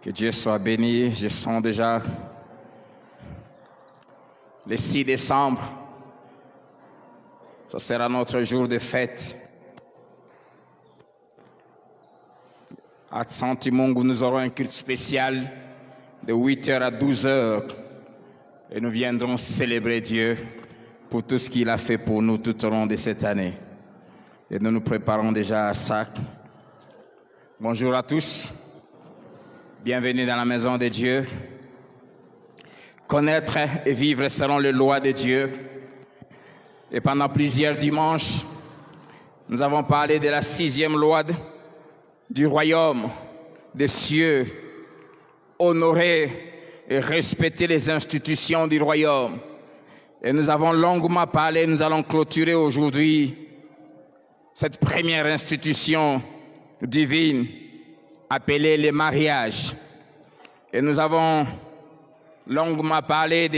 Que Dieu soit béni. Je sens déjà le 6 décembre. Ce sera notre jour de fête. À Santimungu, nous aurons un culte spécial de 8h à 12h. Et nous viendrons célébrer Dieu pour tout ce qu'il a fait pour nous tout au long de cette année. Et nous nous préparons déjà à ça. Bonjour à tous. Bienvenue dans la maison de Dieu. Connaître et vivre selon les lois de Dieu. Et pendant plusieurs dimanches, nous avons parlé de la 6e loi du royaume des cieux. Honorer et respecter les institutions du royaume. Et nous avons longuement parlé, nous allons clôturer aujourd'hui cette première institution divine appelée le mariage. Et nous avons longuement parlé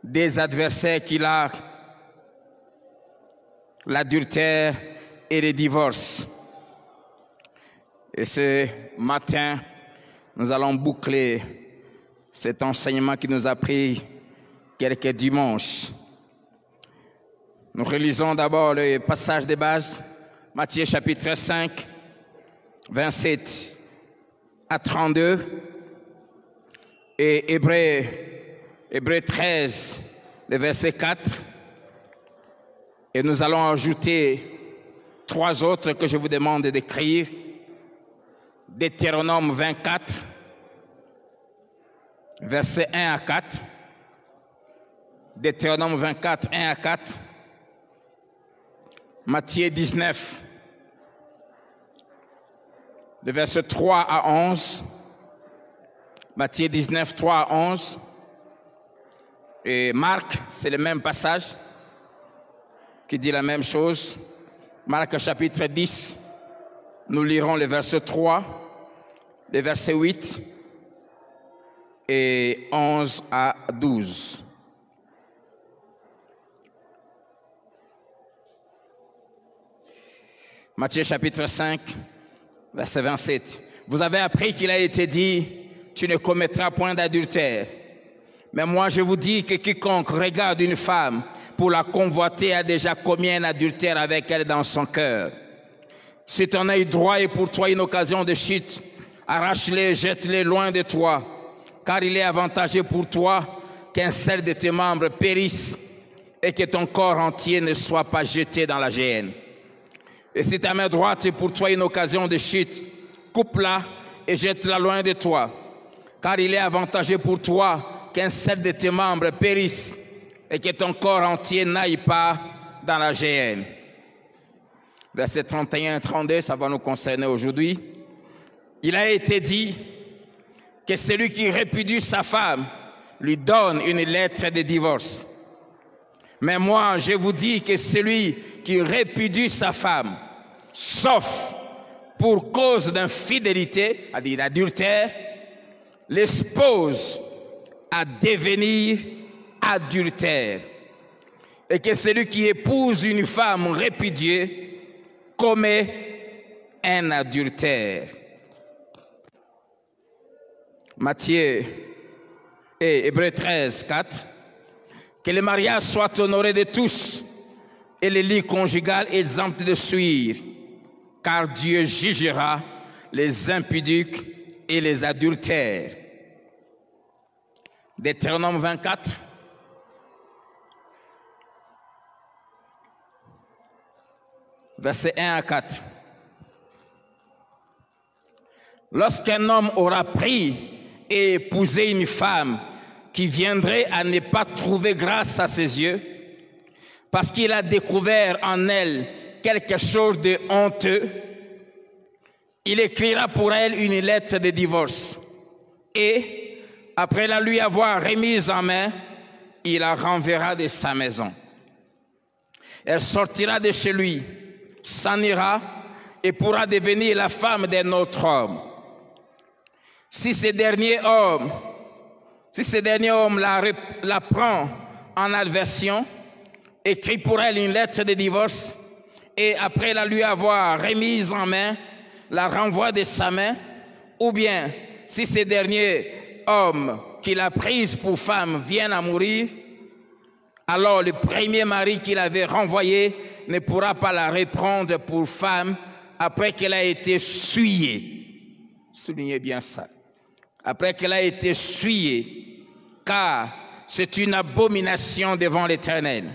des adversaires qu'il a, l'adultère et le divorce. Et ce matin, nous allons boucler cet enseignement qui nous a pris quelques dimanches. Nous relisons d'abord le passage de base, Matthieu chapitre 5, 27 à 32, et Hébreux 13, le verset 4. Et nous allons ajouter 3 autres que je vous demande d'écrire. Deutéronome 24, versets 1 à 4. Deutéronome 24, 1 à 4. Matthieu 19, le verset 3 à 11. Matthieu 19, 3 à 11. Et Marc, c'est le même passage qui dit la même chose. Marc chapitre 10, nous lirons le verset 3, le verset 8 et 11 à 12. Matthieu chapitre 5, verset 27. Vous avez appris qu'il a été dit, tu ne commettras point d'adultère. Mais moi je vous dis que quiconque regarde une femme pour la convoiter a déjà commis un adultère avec elle dans son cœur. Si ton œil droit est pour toi une occasion de chute, arrache-le et jette-le loin de toi, car il est avantageux pour toi qu'un seul de tes membres périsse et que ton corps entier ne soit pas jeté dans la géhenne. Et si ta main droite est pour toi une occasion de chute, coupe-la et jette-la loin de toi, car il est avantageux pour toi qu'un seul de tes membres périsse et que ton corps entier n'aille pas dans la géhenne. Versets 31 et 32, ça va nous concerner aujourd'hui. Il a été dit que celui qui répudie sa femme lui donne une lettre de divorce. Mais moi, je vous dis que celui qui répudie sa femme, sauf pour cause d'infidélité, c'est-à-dire d'adultère, l'expose à devenir adultère. Et que celui qui épouse une femme répudiée commet un adultère. Matthieu et Hébreux 13, 4. Que le mariage soit honoré de tous et le lit conjugal exempt de souillure, car Dieu jugera les impudiques et les adultères. Deutéronome 24. Versets 1 à 4. Lorsqu'un homme aura pris et épousé une femme qui viendrait à ne pas trouver grâce à ses yeux, parce qu'il a découvert en elle quelque chose de honteux, il écrira pour elle une lettre de divorce et, après la lui avoir remise en main, il la renverra de sa maison. Elle sortira de chez lui, s'en ira et pourra devenir la femme d'un autre homme. Si ce dernier homme la prend en aversion, écrit pour elle une lettre de divorce et après la lui avoir remise en main, la renvoie de sa main, ou bien si ces derniers hommes qu'il a pris pour femmes viennent à mourir, alors le premier mari qu'il avait renvoyé ne pourra pas la reprendre pour femme après qu'elle a été souillée. Soulignez bien ça. Après qu'elle a été souillée, car c'est une abomination devant l'Éternel.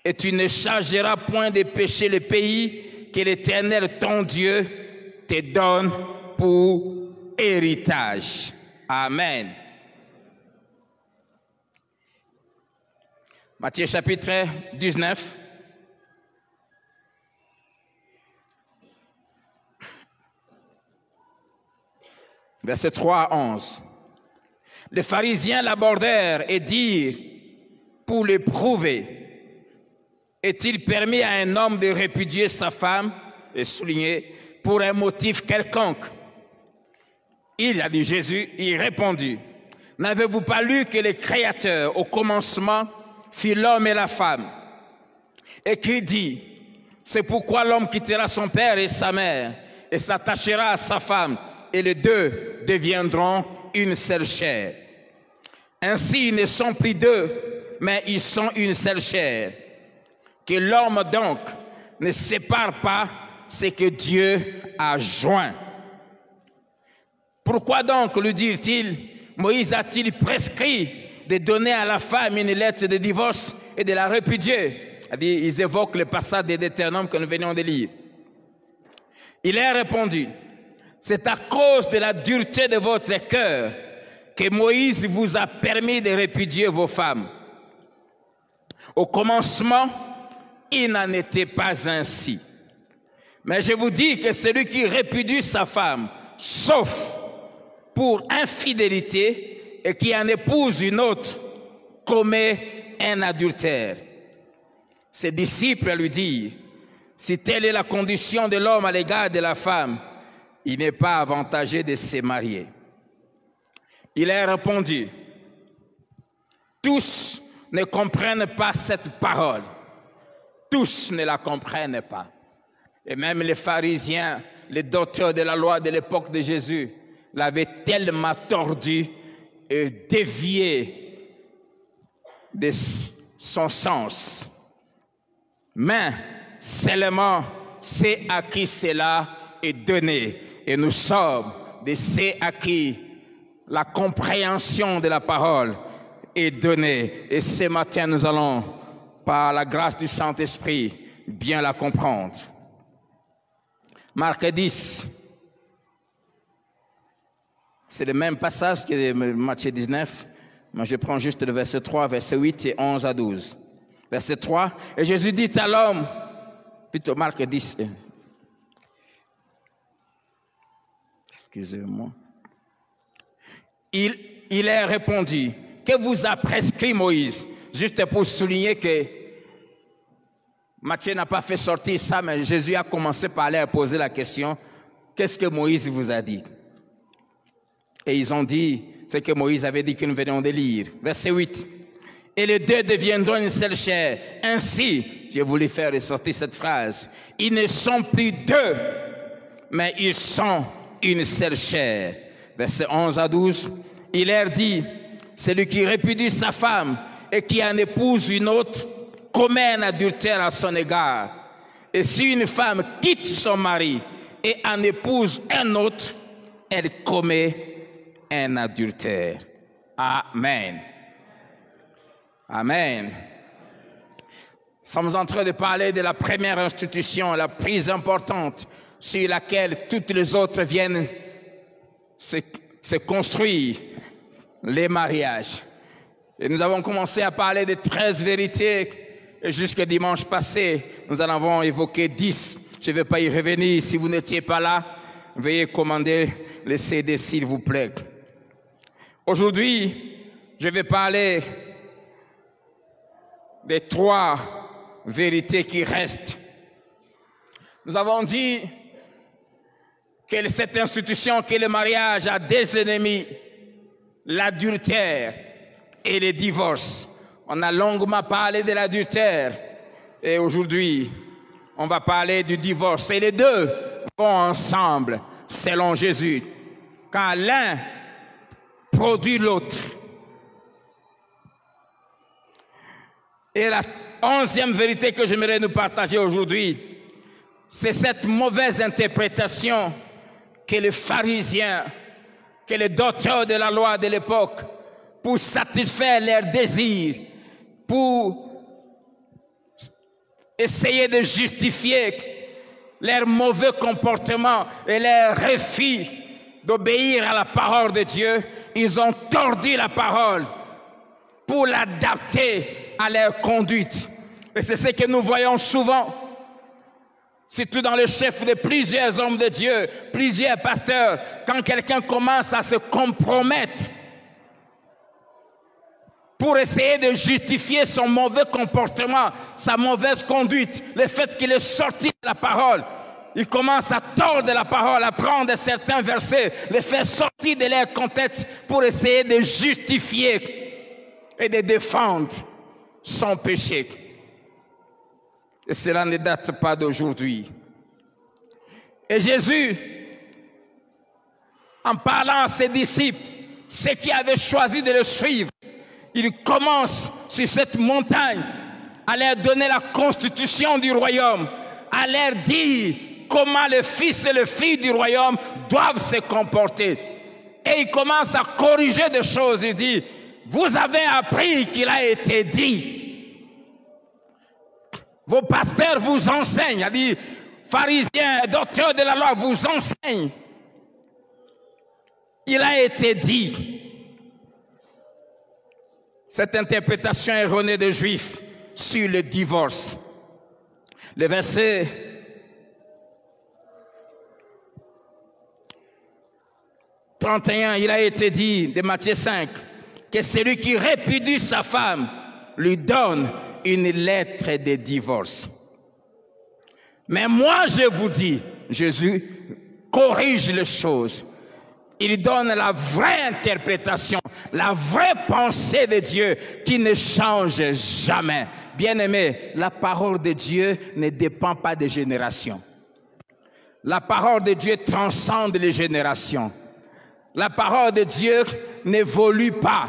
Et tu ne chargeras point de pécher le pays que l'Éternel, ton Dieu, te donne pour héritage. Amen. Matthieu chapitre 19. Verset 3 à 11. Les pharisiens l'abordèrent et dirent, pour le prouver, est-il permis à un homme de répudier sa femme, et souligner, pour un motif quelconque? Il a dit, Jésus, il répondit, n'avez-vous pas lu que le Créateur, au commencement, fit l'homme et la femme, et qu'il dit, c'est pourquoi l'homme quittera son père et sa mère, et s'attachera à sa femme, et les deux deviendront une seule chair. Ainsi, ils ne sont plus deux, mais ils sont une seule chair. Que l'homme donc ne sépare pas ce que Dieu a joint. Pourquoi donc, lui dit-il, Moïse a-t-il prescrit de donner à la femme une lettre de divorce et de la répudier? Ils évoquent le passage de Deutéronome que nous venons de lire. Il a répondu, c'est à cause de la dureté de votre cœur que Moïse vous a permis de répudier vos femmes. Au commencement, il n'en était pas ainsi. Mais je vous dis que celui qui répudie sa femme, sauf pour infidélité, et qui en épouse une autre, commet un adultère. Ses disciples lui dirent, si telle est la condition de l'homme à l'égard de la femme, il n'est pas avantagé de se marier. Il a répondu, tous ne comprennent pas cette parole. Tous ne la comprennent pas. Et même les pharisiens, les docteurs de la loi de l'époque de Jésus, l'avaient tellement tordu et dévié de son sens. Mais seulement c'est à qui cela est donné. Et nous sommes de ceux à qui la compréhension de la parole est donnée. Et ce matin, nous allons, par la grâce du Saint-Esprit, bien la comprendre. Marc 10. C'est le même passage que Matthieu 19, mais je prends juste le verset 3, verset 8 et 11 à 12. Verset 3, et Jésus dit à l'homme, plutôt Marc 10, excusez-moi, il a répondu, que vous a prescrit Moïse? Juste pour souligner que Matthieu n'a pas fait sortir ça, mais Jésus a commencé par leur poser la question, qu'est-ce que Moïse vous a dit? Et ils ont dit ce que Moïse avait dit que nous venons de lire. Verset 8. Et les deux deviendront une seule chair. Ainsi, j'ai voulu faire ressortir cette phrase. Ils ne sont plus deux, mais ils sont une seule chair. Verset 11 à 12. Il leur dit, celui qui répudie sa femme et qui en épouse une autre, commet un adultère à son égard. Et si une femme quitte son mari et en épouse un autre, elle commet un adultère. Amen. Amen. Nous sommes en train de parler de la première institution, la plus importante, sur laquelle toutes les autres viennent se construire, les mariages. Et nous avons commencé à parler de 13 vérités, et jusqu'à dimanche passé, nous en avons évoqué 10. Je ne vais pas y revenir. Si vous n'étiez pas là, veuillez commander le CD, s'il vous plaît. Aujourd'hui, je vais parler des 3 vérités qui restent. Nous avons dit que cette institution, que le mariage a 2 ennemis, l'adultère et le divorce. On a longuement parlé de l'adultère et aujourd'hui, on va parler du divorce. Et les deux vont ensemble, selon Jésus. quand l'un produit l'autre. Et la 11e vérité que j'aimerais nous partager aujourd'hui, c'est cette mauvaise interprétation que les pharisiens, que les docteurs de la loi de l'époque, pour satisfaire leurs désirs, pour essayer de justifier leur mauvais comportement et leur refus d'obéir à la parole de Dieu, ils ont tordu la parole pour l'adapter à leur conduite. Et c'est ce que nous voyons souvent, surtout dans le chef de plusieurs hommes de Dieu, plusieurs pasteurs, quand quelqu'un commence à se compromettre pour essayer de justifier son mauvais comportement, sa mauvaise conduite, le fait qu'il est sorti de la parole. Il commence à tordre la parole, à prendre certains versets, les faire sortir de leur contexte pour essayer de justifier et de défendre son péché. Et cela ne date pas d'aujourd'hui. Et Jésus, en parlant à ses disciples, ceux qui avaient choisi de le suivre, il commence sur cette montagne à leur donner la constitution du royaume, à leur dire comment le fils et le fille du royaume doivent se comporter. Et il commence à corriger des choses. Il dit, vous avez appris qu'il a été dit. Vos pasteurs vous enseignent. Il dit, pharisiens, docteurs de la loi vous enseignent. Il a été dit. Cette interprétation erronée des Juifs sur le divorce. Le verset 31, il a été dit de Matthieu 5 que celui qui répudie sa femme lui donne une lettre de divorce. Mais moi je vous dis, Jésus corrige les choses. Il donne la vraie interprétation, la vraie pensée de Dieu qui ne change jamais. Bien-aimé, la parole de Dieu ne dépend pas des générations. La parole de Dieu transcende les générations. La parole de Dieu n'évolue pas.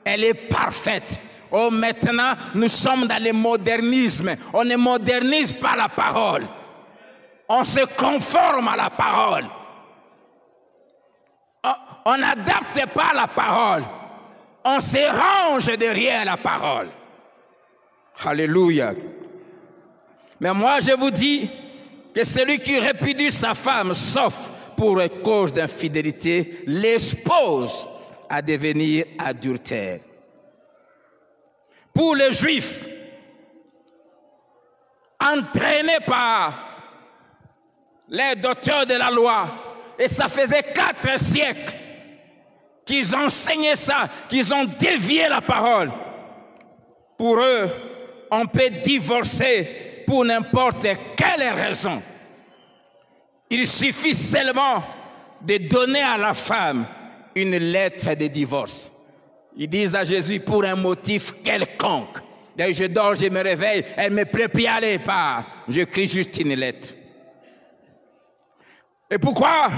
Elle est parfaite. Oh, maintenant, nous sommes dans le modernisme. On ne modernise pas la parole. On se conforme à la parole. On n'adapte pas la parole. On se range derrière la parole. Alléluia. Mais moi, je vous dis que celui qui répudie sa femme, sauf pour cause d'infidélité, l'expose à devenir adultère. Pour les Juifs, entraînés par les docteurs de la loi, et ça faisait 4 siècles qu'ils enseignaient ça, qu'ils ont dévié la parole. Pour eux, on peut divorcer pour n'importe quelle raison. Il suffit seulement de donner à la femme une lettre de divorce. Ils disent à Jésus pour un motif quelconque. D'ailleurs, je dors, je me réveille, elle me prépare à aller par. J'écris juste une lettre. Et pourquoi?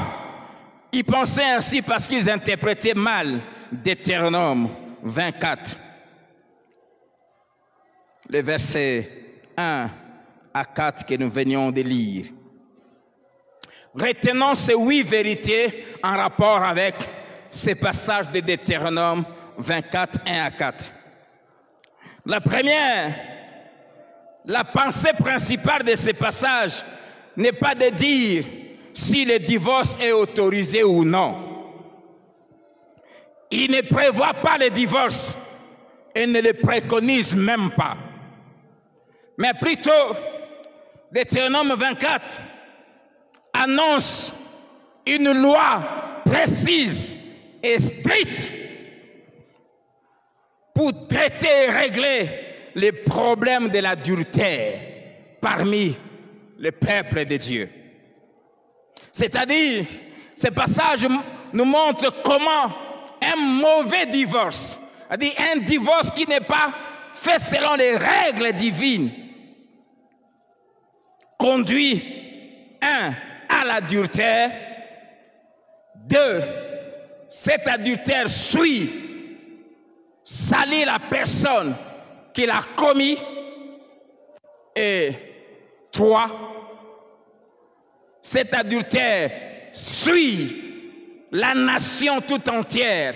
Ils pensaient ainsi parce qu'ils interprétaient mal Deutéronome 24. Le verset 1 à 4 que nous venions de lire. Retenons ces 8 vérités en rapport avec ces passages de Deutéronome 24, 1 à 4. La première, la pensée principale de ces passages n'est pas de dire si le divorce est autorisé ou non. Il ne prévoit pas le divorce et ne le préconise même pas. Mais plutôt, Deutéronome 24 annonce une loi précise et stricte pour traiter et régler les problèmes de l'adultère parmi le peuple de Dieu. C'est-à-dire, ce passage nous montre comment un mauvais divorce, c'est-à-dire un divorce qui n'est pas fait selon les règles divines, conduit, 1, à l'adultère, 2, cet adultère suit, salit la personne qui l'a commis. Et 3, cet adultère suit la nation tout entière.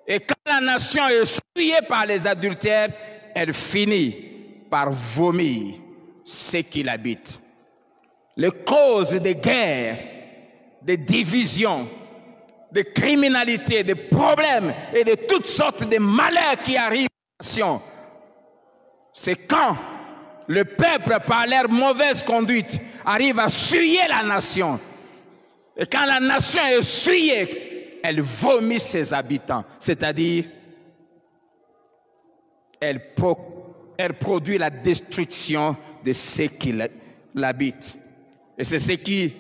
Et quand la nation est souillée par les adultères, elle finit par vomir ceux qui l'habitent. Les causes des guerres, des divisions, de criminalité, de problèmes et de toutes sortes de malheurs qui arrivent à la nation, c'est quand le peuple, par leur mauvaise conduite, arrive à souiller la nation. Et quand la nation est souillée, elle vomit ses habitants, c'est-à-dire elle produit la destruction de ceux qui l'habitent. Et c'est ce qui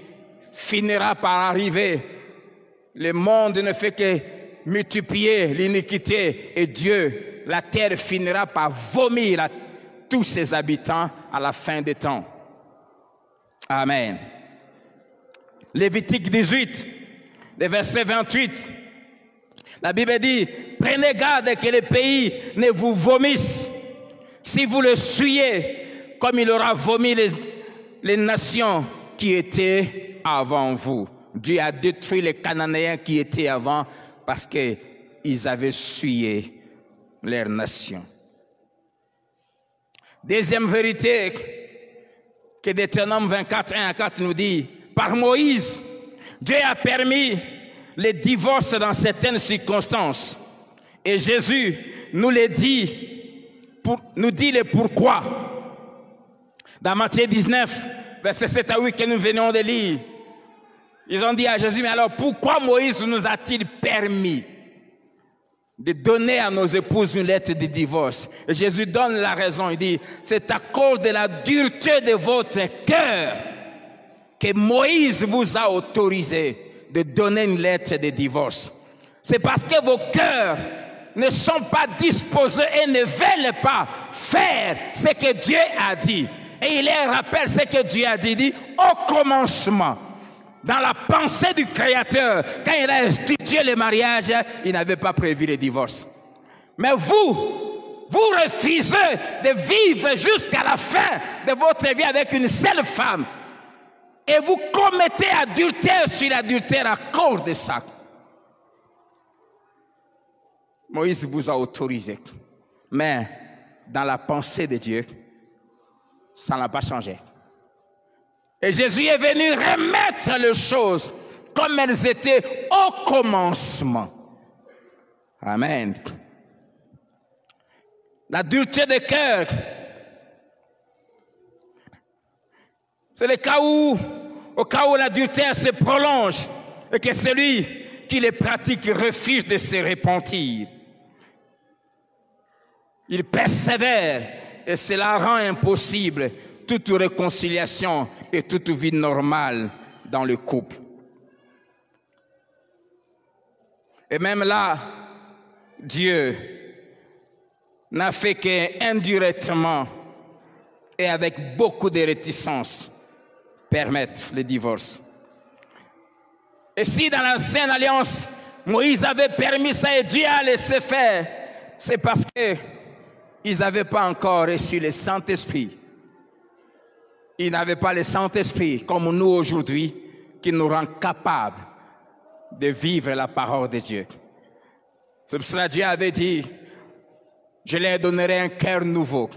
finira par arriver. Le monde ne fait que multiplier l'iniquité et Dieu, la terre finira par vomir tous ses habitants à la fin des temps. Amen. Lévitique 18, le verset 28. La Bible dit, prenez garde que le pays ne vous vomisse. Si vous le suyez, comme il aura vomi les nations qui étaient avant vous. Dieu a détruit les Cananéens qui étaient avant parce qu'ils avaient suyé leur nation. Deuxième vérité que Deutéronome 24, 1 à 4 nous dit, par Moïse, Dieu a permis les divorces dans certaines circonstances. Et Jésus nous dit le pourquoi. Dans Matthieu 19, verset 7 à 8 que nous venons de lire, ils ont dit à Jésus, mais alors pourquoi Moïse nous a-t-il permis de donner à nos épouses une lettre de divorce? Et Jésus donne la raison, il dit, c'est à cause de la dureté de votre cœur que Moïse vous a autorisé de donner une lettre de divorce. C'est parce que vos cœurs ne sont pas disposés et ne veulent pas faire ce que Dieu a dit. Et il leur rappelle ce que Dieu a dit au commencement. Dans la pensée du Créateur, quand il a institué le mariage, il n'avait pas prévu le divorce. Mais vous refusez de vivre jusqu'à la fin de votre vie avec une seule femme. Et vous commettez adultère sur l'adultère à cause de ça. Moïse vous a autorisé. Mais dans la pensée de Dieu, ça n'a pas changé. Et Jésus est venu remettre les choses comme elles étaient au commencement. Amen. La dureté de cœur, c'est le cas où, au cas où l'adultère se prolonge et que celui qui les pratique refuse de se repentir. Il persévère et cela rend impossible toute réconciliation et toute vie normale dans le couple. Et même là, Dieu n'a fait qu'indirectement et avec beaucoup de réticence permettre le divorce. Et si dans l'ancienne alliance, Moïse avait permis ça et Dieu a laissé faire, c'est parce qu'ils n'avaient pas encore reçu le Saint-Esprit. Ils n'avaient pas le Saint-Esprit comme nous aujourd'hui, qui nous rend capables de vivre la parole de Dieu. C'est pour cela que Dieu avait dit, je leur donnerai un cœur nouveau.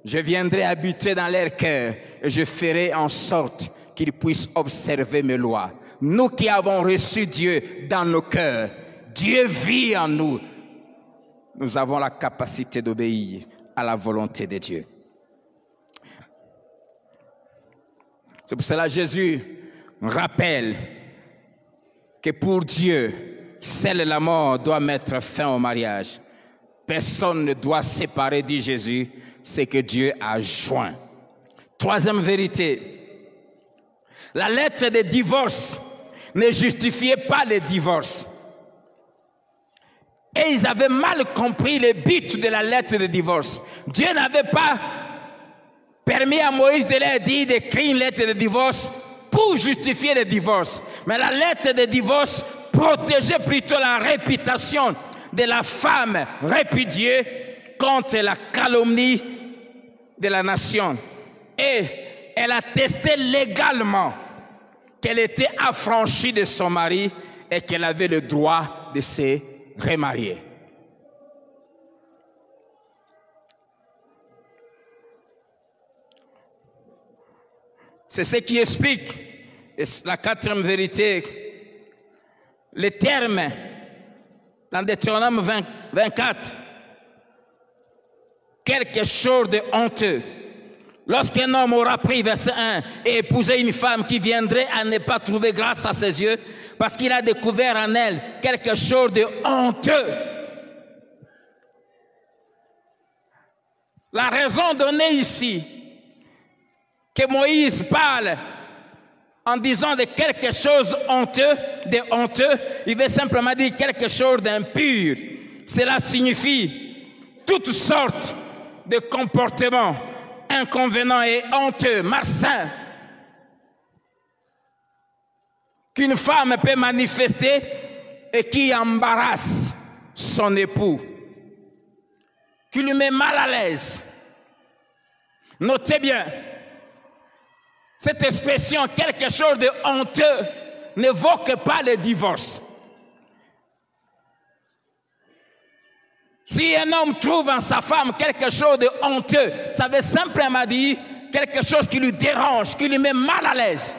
Je viendrai habiter dans leur cœur et je ferai en sorte qu'ils puissent observer mes lois. Nous qui avons reçu Dieu dans nos cœurs, Dieu vit en nous. Nous avons la capacité d'obéir à la volonté de Dieu. C'est pour cela que Jésus rappelle que pour Dieu, seule la mort doit mettre fin au mariage. Personne ne doit séparer, dit Jésus, ce que Dieu a joint. Troisième vérité, la lettre de divorce ne justifiait pas le divorce. Et ils avaient mal compris le but de la lettre de divorce. Dieu n'avait pas permis à Moïse de leur dire d'écrire une lettre de divorce pour justifier le divorce. Mais la lettre de divorce protéger plutôt la réputation de la femme répudiée contre la calomnie de la nation. Et elle a testé légalement qu'elle était affranchie de son mari et qu'elle avait le droit de se remarier. C'est ce qui explique, et la quatrième vérité, les termes dans Deutéronome 24, quelque chose de honteux. Lorsqu'un homme aura pris, verset 1, et épousé une femme qui viendrait à ne pas trouver grâce à ses yeux, parce qu'il a découvert en elle quelque chose de honteux. La raison donnée ici, que Moïse parle en disant de quelque chose de honteux, il veut simplement dire quelque chose d'impur. Cela signifie toutes sortes de comportements inconvénients et honteux, malsains, qu'une femme peut manifester et qui embarrasse son époux, qui lui met mal à l'aise. Notez bien, cette expression, quelque chose de honteux, n'évoque pas le divorce. Si un homme trouve en sa femme quelque chose de honteux, ça veut simplement dire quelque chose qui lui dérange, qui lui met mal à l'aise.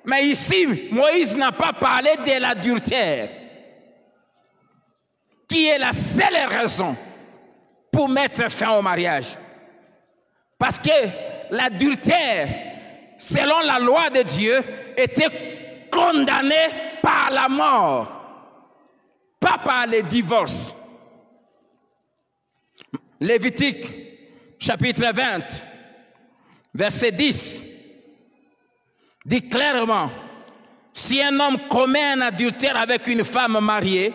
Mais ici, Moïse n'a pas parlé de l'adultère, qui est la seule raison pour mettre fin au mariage. Parce que l'adultère, selon la loi de Dieu, était condamné par la mort, pas par le divorce. Lévitique, chapitre 20, verset 10, dit clairement, si un homme commet un adultère avec une femme mariée,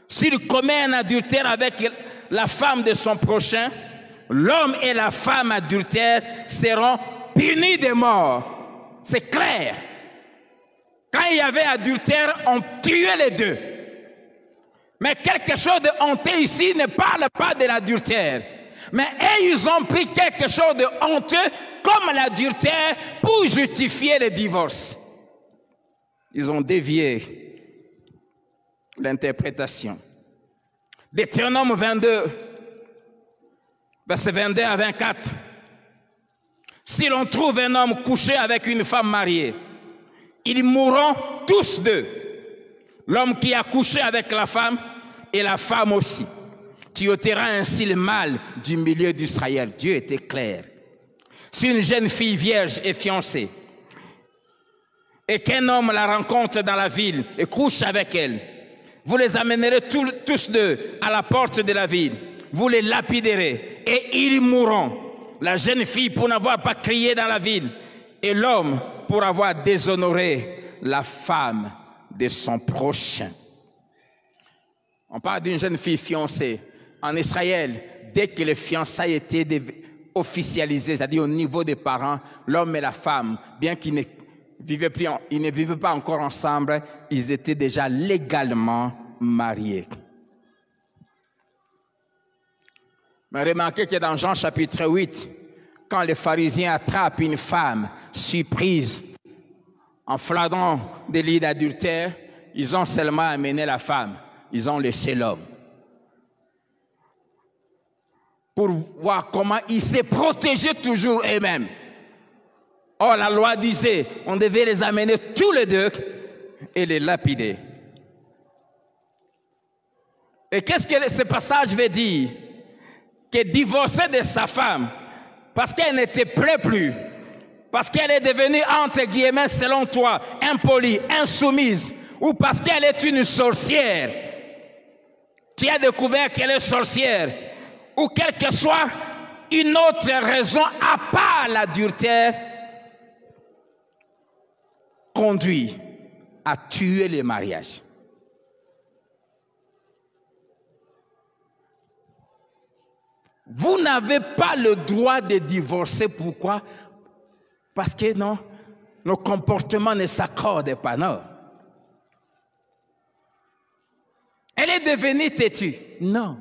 s'il commet un adultère avec la femme de son prochain, l'homme et la femme adultères seront punis de mort. C'est clair. Quand il y avait adultère, on tuait les deux. Mais quelque chose de honteux ici ne parle pas de l'adultère. Mais eux, ils ont pris quelque chose de honteux comme l'adultère pour justifier le divorce. Ils ont dévié l'interprétation. Deutéronome 22, versets 22 à 24. Si l'on trouve un homme couché avec une femme mariée, ils mourront tous deux. L'homme qui a couché avec la femme et la femme aussi. Tu ôteras ainsi le mal du milieu d'Israël. Dieu était clair. Si une jeune fille vierge est fiancée et qu'un homme la rencontre dans la ville et couche avec elle, vous les amènerez tous deux à la porte de la ville. Vous les lapiderez et ils mourront. La jeune fille pour n'avoir pas crié dans la ville et l'homme pour avoir déshonoré la femme de son prochain. On parle d'une jeune fille fiancée. En Israël, dès que les fiançailles étaient officialisées, c'est-à-dire au niveau des parents, l'homme et la femme, bien qu'ils ne vivaient pas encore ensemble, ils étaient déjà légalement mariés. Mais remarquez que dans Jean chapitre 8, quand les pharisiens attrapent une femme surprise en flagrant délit d'adultère, ils ont seulement amené la femme. Ils ont laissé l'homme. Pour voir comment ils se protégeaient toujours eux-mêmes. Or, la loi disait, on devait les amener tous les deux et les lapider. Et qu'est-ce que ce passage veut dire? Que divorcer de sa femme, parce qu'elle n'était plus, parce qu'elle est devenue, entre guillemets, selon toi, impolie, insoumise, ou parce qu'elle est une sorcière, tu as découvert qu'elle est sorcière, ou quelle que soit une autre raison à part l'adultère, conduit à tuer le mariage. Vous n'avez pas le droit de divorcer. Pourquoi? Parce que non, nos comportements ne s'accordent pas, non. Elle est devenue têtue. Non.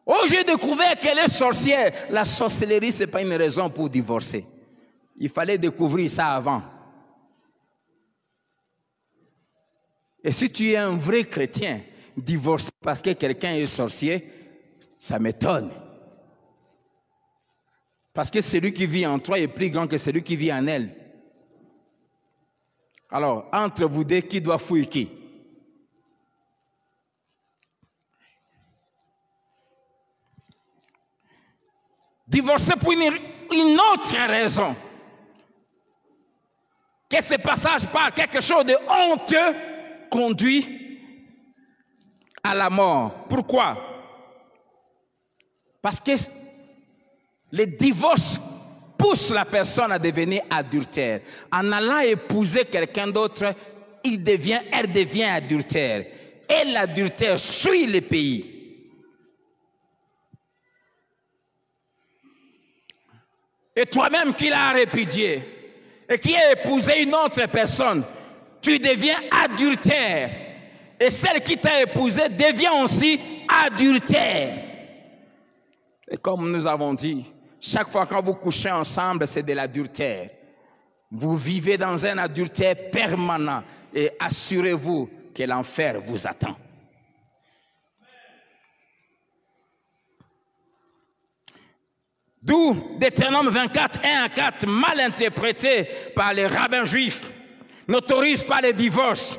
Oh, j'ai découvert qu'elle est sorcière. La sorcellerie, ce n'est pas une raison pour divorcer. Il fallait découvrir ça avant. Et si tu es un vrai chrétien, divorcer parce que quelqu'un est sorcier, ça m'étonne. Parce que celui qui vit en toi est plus grand que celui qui vit en elle. Alors, entre vous deux, qui doit fouiller qui? Divorcer pour une autre raison. Que ce passage par quelque chose de honteux conduit à la mort. Pourquoi? Parce que le divorce pousse la personne à devenir adultère. En allant épouser quelqu'un d'autre, elle devient adultère. Et l'adultère suit le pays. Et toi-même qui l'as répudié et qui a épousé une autre personne, tu deviens adultère. Et celle qui t'a épousé devient aussi adultère. Et comme nous avons dit, chaque fois que vous couchez ensemble, c'est de l'adultère. Vous vivez dans un adultère permanent et assurez-vous que l'enfer vous attend. D'où Deutéronome 24, 1 à 4, mal interprété par les rabbins juifs, n'autorise pas les divorces,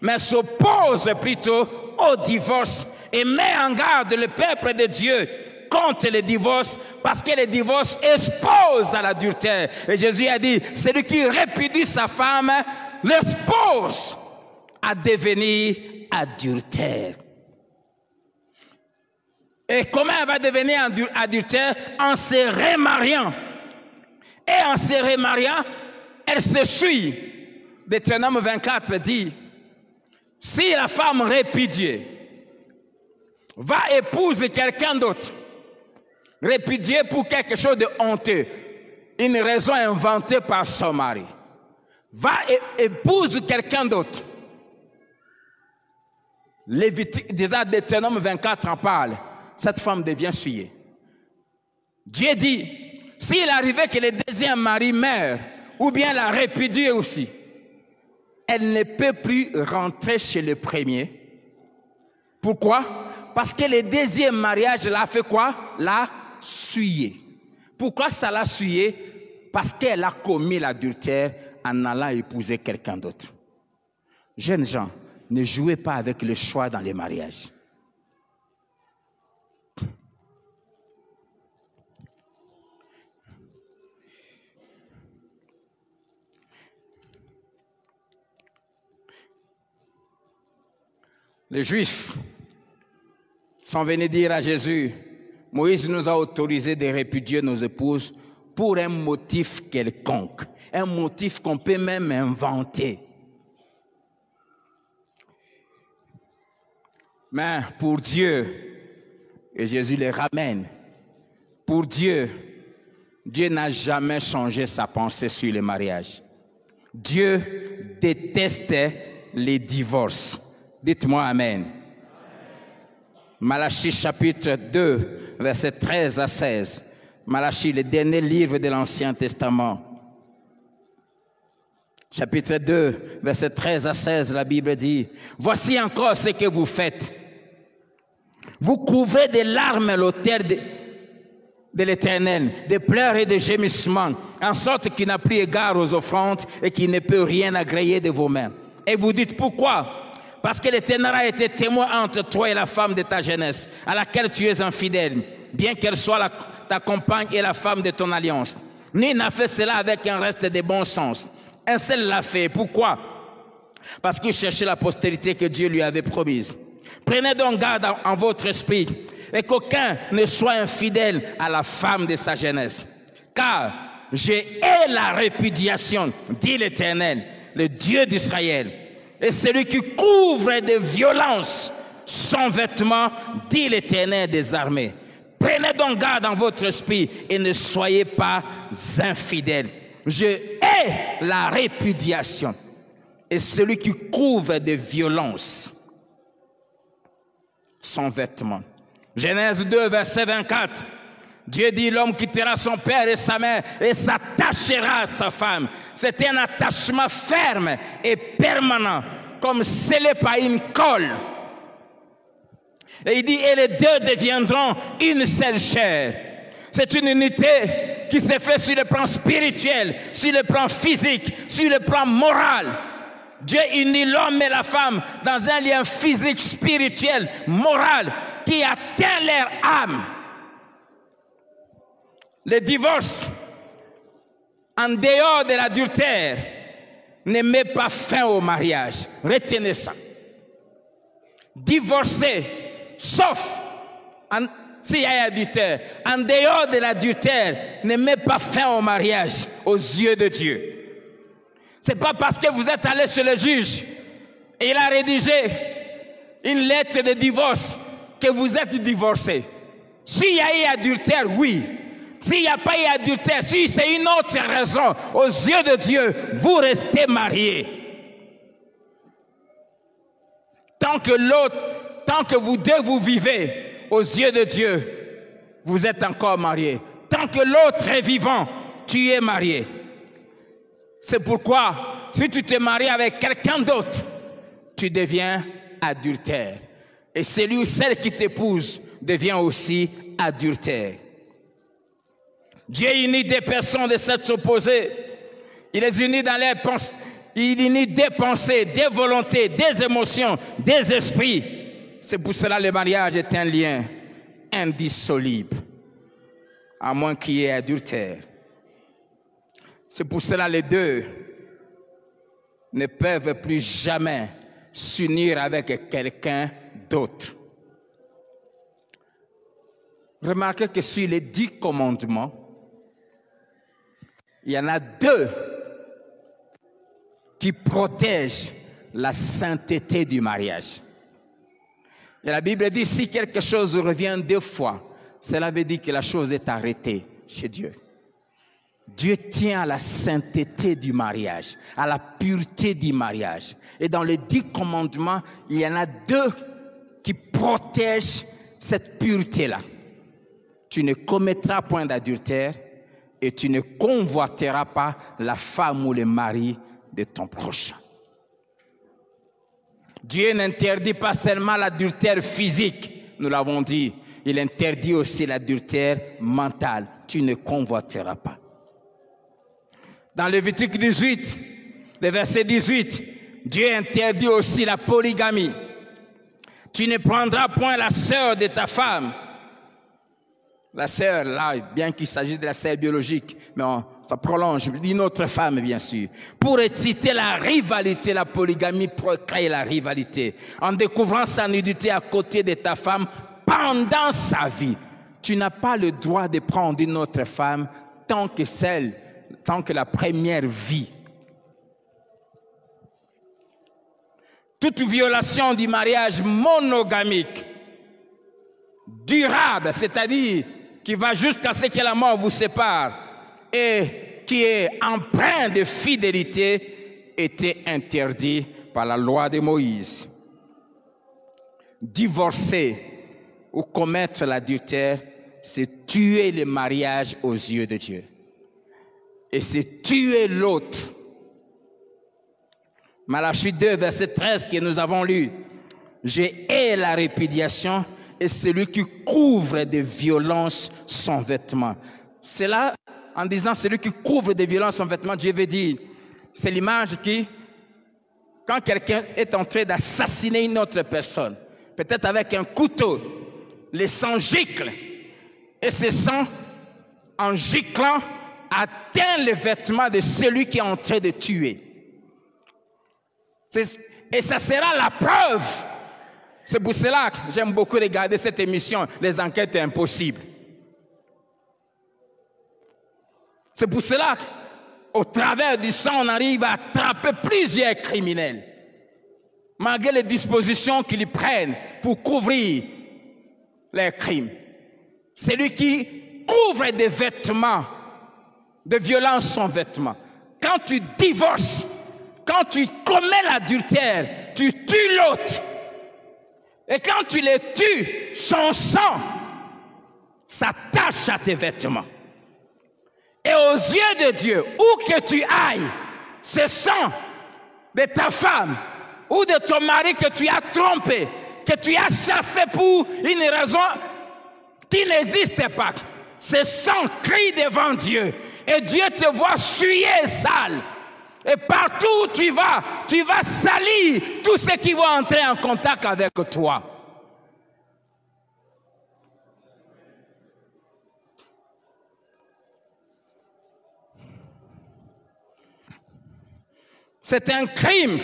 mais s'oppose plutôt au divorce et met en garde le peuple de Dieu contre les divorces, parce que les divorces exposent à l'adultère. Et Jésus a dit, celui qui répudie sa femme l'expose à devenir adultère. Et comment elle va devenir adultère? En se remariant. Et en se remariant, elle se suit. Deutéronome 24 dit, si la femme répudiée va épouser quelqu'un d'autre, répudiée pour quelque chose de honteux, une raison inventée par son mari, va épouser quelqu'un d'autre. Déjà Deutéronome 24 en parle. Cette femme devient souillée. Dieu dit, s'il arrivait que le deuxième mari meurt, ou bien la répudie aussi, elle ne peut plus rentrer chez le premier. Pourquoi? Parce que le deuxième mariage l'a fait quoi? L'a souillée. Pourquoi ça l'a souillée? Parce qu'elle a commis l'adultère en allant épouser quelqu'un d'autre. Jeunes gens, ne jouez pas avec le choix dans les mariages. Les Juifs sont venus dire à Jésus, Moïse nous a autorisé de répudier nos épouses pour un motif quelconque, un motif qu'on peut même inventer. Mais pour Dieu, et Jésus les ramène, pour Dieu, Dieu n'a jamais changé sa pensée sur le mariage. Dieu détestait les divorces. Dites-moi Amen. Malachie chapitre 2, versets 13 à 16. Malachie, le dernier livre de l'Ancien Testament. Chapitre 2, versets 13 à 16, la Bible dit, « Voici encore ce que vous faites. Vous couvrez de larmes l'autel de l'Éternel, de pleurs et de gémissements, en sorte qu'il n'a plus égard aux offrandes et qu'il ne peut rien agréer de vos mains. Et vous dites, pourquoi ? Parce que l'Éternel a été témoin entre toi et la femme de ta jeunesse, à laquelle tu es infidèle, bien qu'elle soit ta compagne et la femme de ton alliance. Nul n'a fait cela avec un reste de bon sens. Un seul l'a fait. Pourquoi? Parce qu'il cherchait la postérité que Dieu lui avait promise. Prenez donc garde en votre esprit, et qu'aucun ne soit infidèle à la femme de sa jeunesse. Car je hais la répudiation, dit l'Éternel, le Dieu d'Israël. Et celui qui couvre de violence son vêtement, dit l'Éternel des armées. Prenez donc garde en votre esprit et ne soyez pas infidèles. Je hais la répudiation et celui qui couvre de violence. son vêtement. Genèse 2, verset 24. Dieu dit, l'homme quittera son père et sa mère et s'attachera à sa femme. C'était un attachement ferme et permanent, comme scellé par une colle. Et il dit, et les deux deviendront une seule chair. C'est une unité qui s'est faite sur le plan spirituel, sur le plan physique, sur le plan moral. Dieu unit l'homme et la femme dans un lien physique, spirituel, moral, qui atteint leur âme. Le divorce, en dehors de l'adultère, ne met pas fin au mariage. Retenez ça. Divorcer, sauf s'il y a adultère, en dehors de l'adultère, ne met pas fin au mariage aux yeux de Dieu. Ce n'est pas parce que vous êtes allé chez le juge et il a rédigé une lettre de divorce que vous êtes divorcé. S'il y a eu adultère, oui. S'il n'y a pas eu adultère, si c'est une autre raison, aux yeux de Dieu, vous restez mariés. Tant que vous deux vous vivez, aux yeux de Dieu, vous êtes encore mariés. Tant que l'autre est vivant, tu es marié. C'est pourquoi, si tu te maries avec quelqu'un d'autre, tu deviens adultère. Et celui ou celle qui t'épouse devient aussi adultère. Dieu unit des personnes de sexe opposé. Il les unit dans leurs pensées. Il unit des pensées, des volontés, des émotions, des esprits. C'est pour cela que le mariage est un lien indissoluble, à moins qu'il y ait adultère. C'est pour cela que les deux ne peuvent plus jamais s'unir avec quelqu'un d'autre. Remarquez que sur les 10 commandements, il y en a 2 qui protègent la sainteté du mariage. Et la Bible dit, si quelque chose revient 2 fois, cela veut dire que la chose est arrêtée chez Dieu. Dieu tient à la sainteté du mariage, à la pureté du mariage. Et dans les 10 commandements, il y en a 2 qui protègent cette pureté-là. Tu ne commettras point d'adultère et tu ne convoiteras pas la femme ou le mari de ton prochain. Dieu n'interdit pas seulement l'adultère physique, nous l'avons dit. Il interdit aussi l'adultère mental. Tu ne convoiteras pas. Dans Lévitique 18, le verset 18, Dieu interdit aussi la polygamie. Tu ne prendras point la sœur de ta femme. La sœur, là, bien qu'il s'agisse de la sœur biologique, mais ça prolonge une autre femme, bien sûr. Pour exciter la rivalité, la polygamie procrée la rivalité. En découvrant sa nudité à côté de ta femme pendant sa vie, tu n'as pas le droit de prendre une autre femme tant que la première vie. Toute violation du mariage monogamique, durable, c'est-à-dire qui va jusqu'à ce que la mort vous sépare et qui est empreint de fidélité, était interdit par la loi de Moïse. Divorcer ou commettre l'adultère, c'est tuer le mariage aux yeux de Dieu. Et c'est tuer l'autre. Malachie 2, verset 13 que nous avons lu. Je hais la répudiation et celui qui couvre de violence son vêtement. C'est là, en disant celui qui couvre de violence son vêtement, Dieu veut dire, c'est l'image qui, quand quelqu'un est en train d'assassiner une autre personne, peut-être avec un couteau, le sang gicle, et ce sang, en giclant, atteint le vêtement de celui qui est en train de tuer. Et ça sera la preuve. C'est pour cela que j'aime beaucoup regarder cette émission, Les Enquêtes Impossibles. C'est pour cela qu'au travers du sang, on arrive à attraper plusieurs criminels, malgré les dispositions qu'ils prennent pour couvrir leurs crimes. Celui qui couvre des vêtements, de violence son vêtement. Quand tu divorces, quand tu commets l'adultère, tu tues l'autre. Et quand tu les tues, son sang s'attache à tes vêtements. Et aux yeux de Dieu, où que tu ailles, ce sang de ta femme ou de ton mari que tu as trompé, que tu as chassé pour une raison qui n'existe pas, ce sang crie devant Dieu. Et Dieu te voit suer sale. Et partout où tu vas salir tous ceux qui vont entrer en contact avec toi. C'est un crime.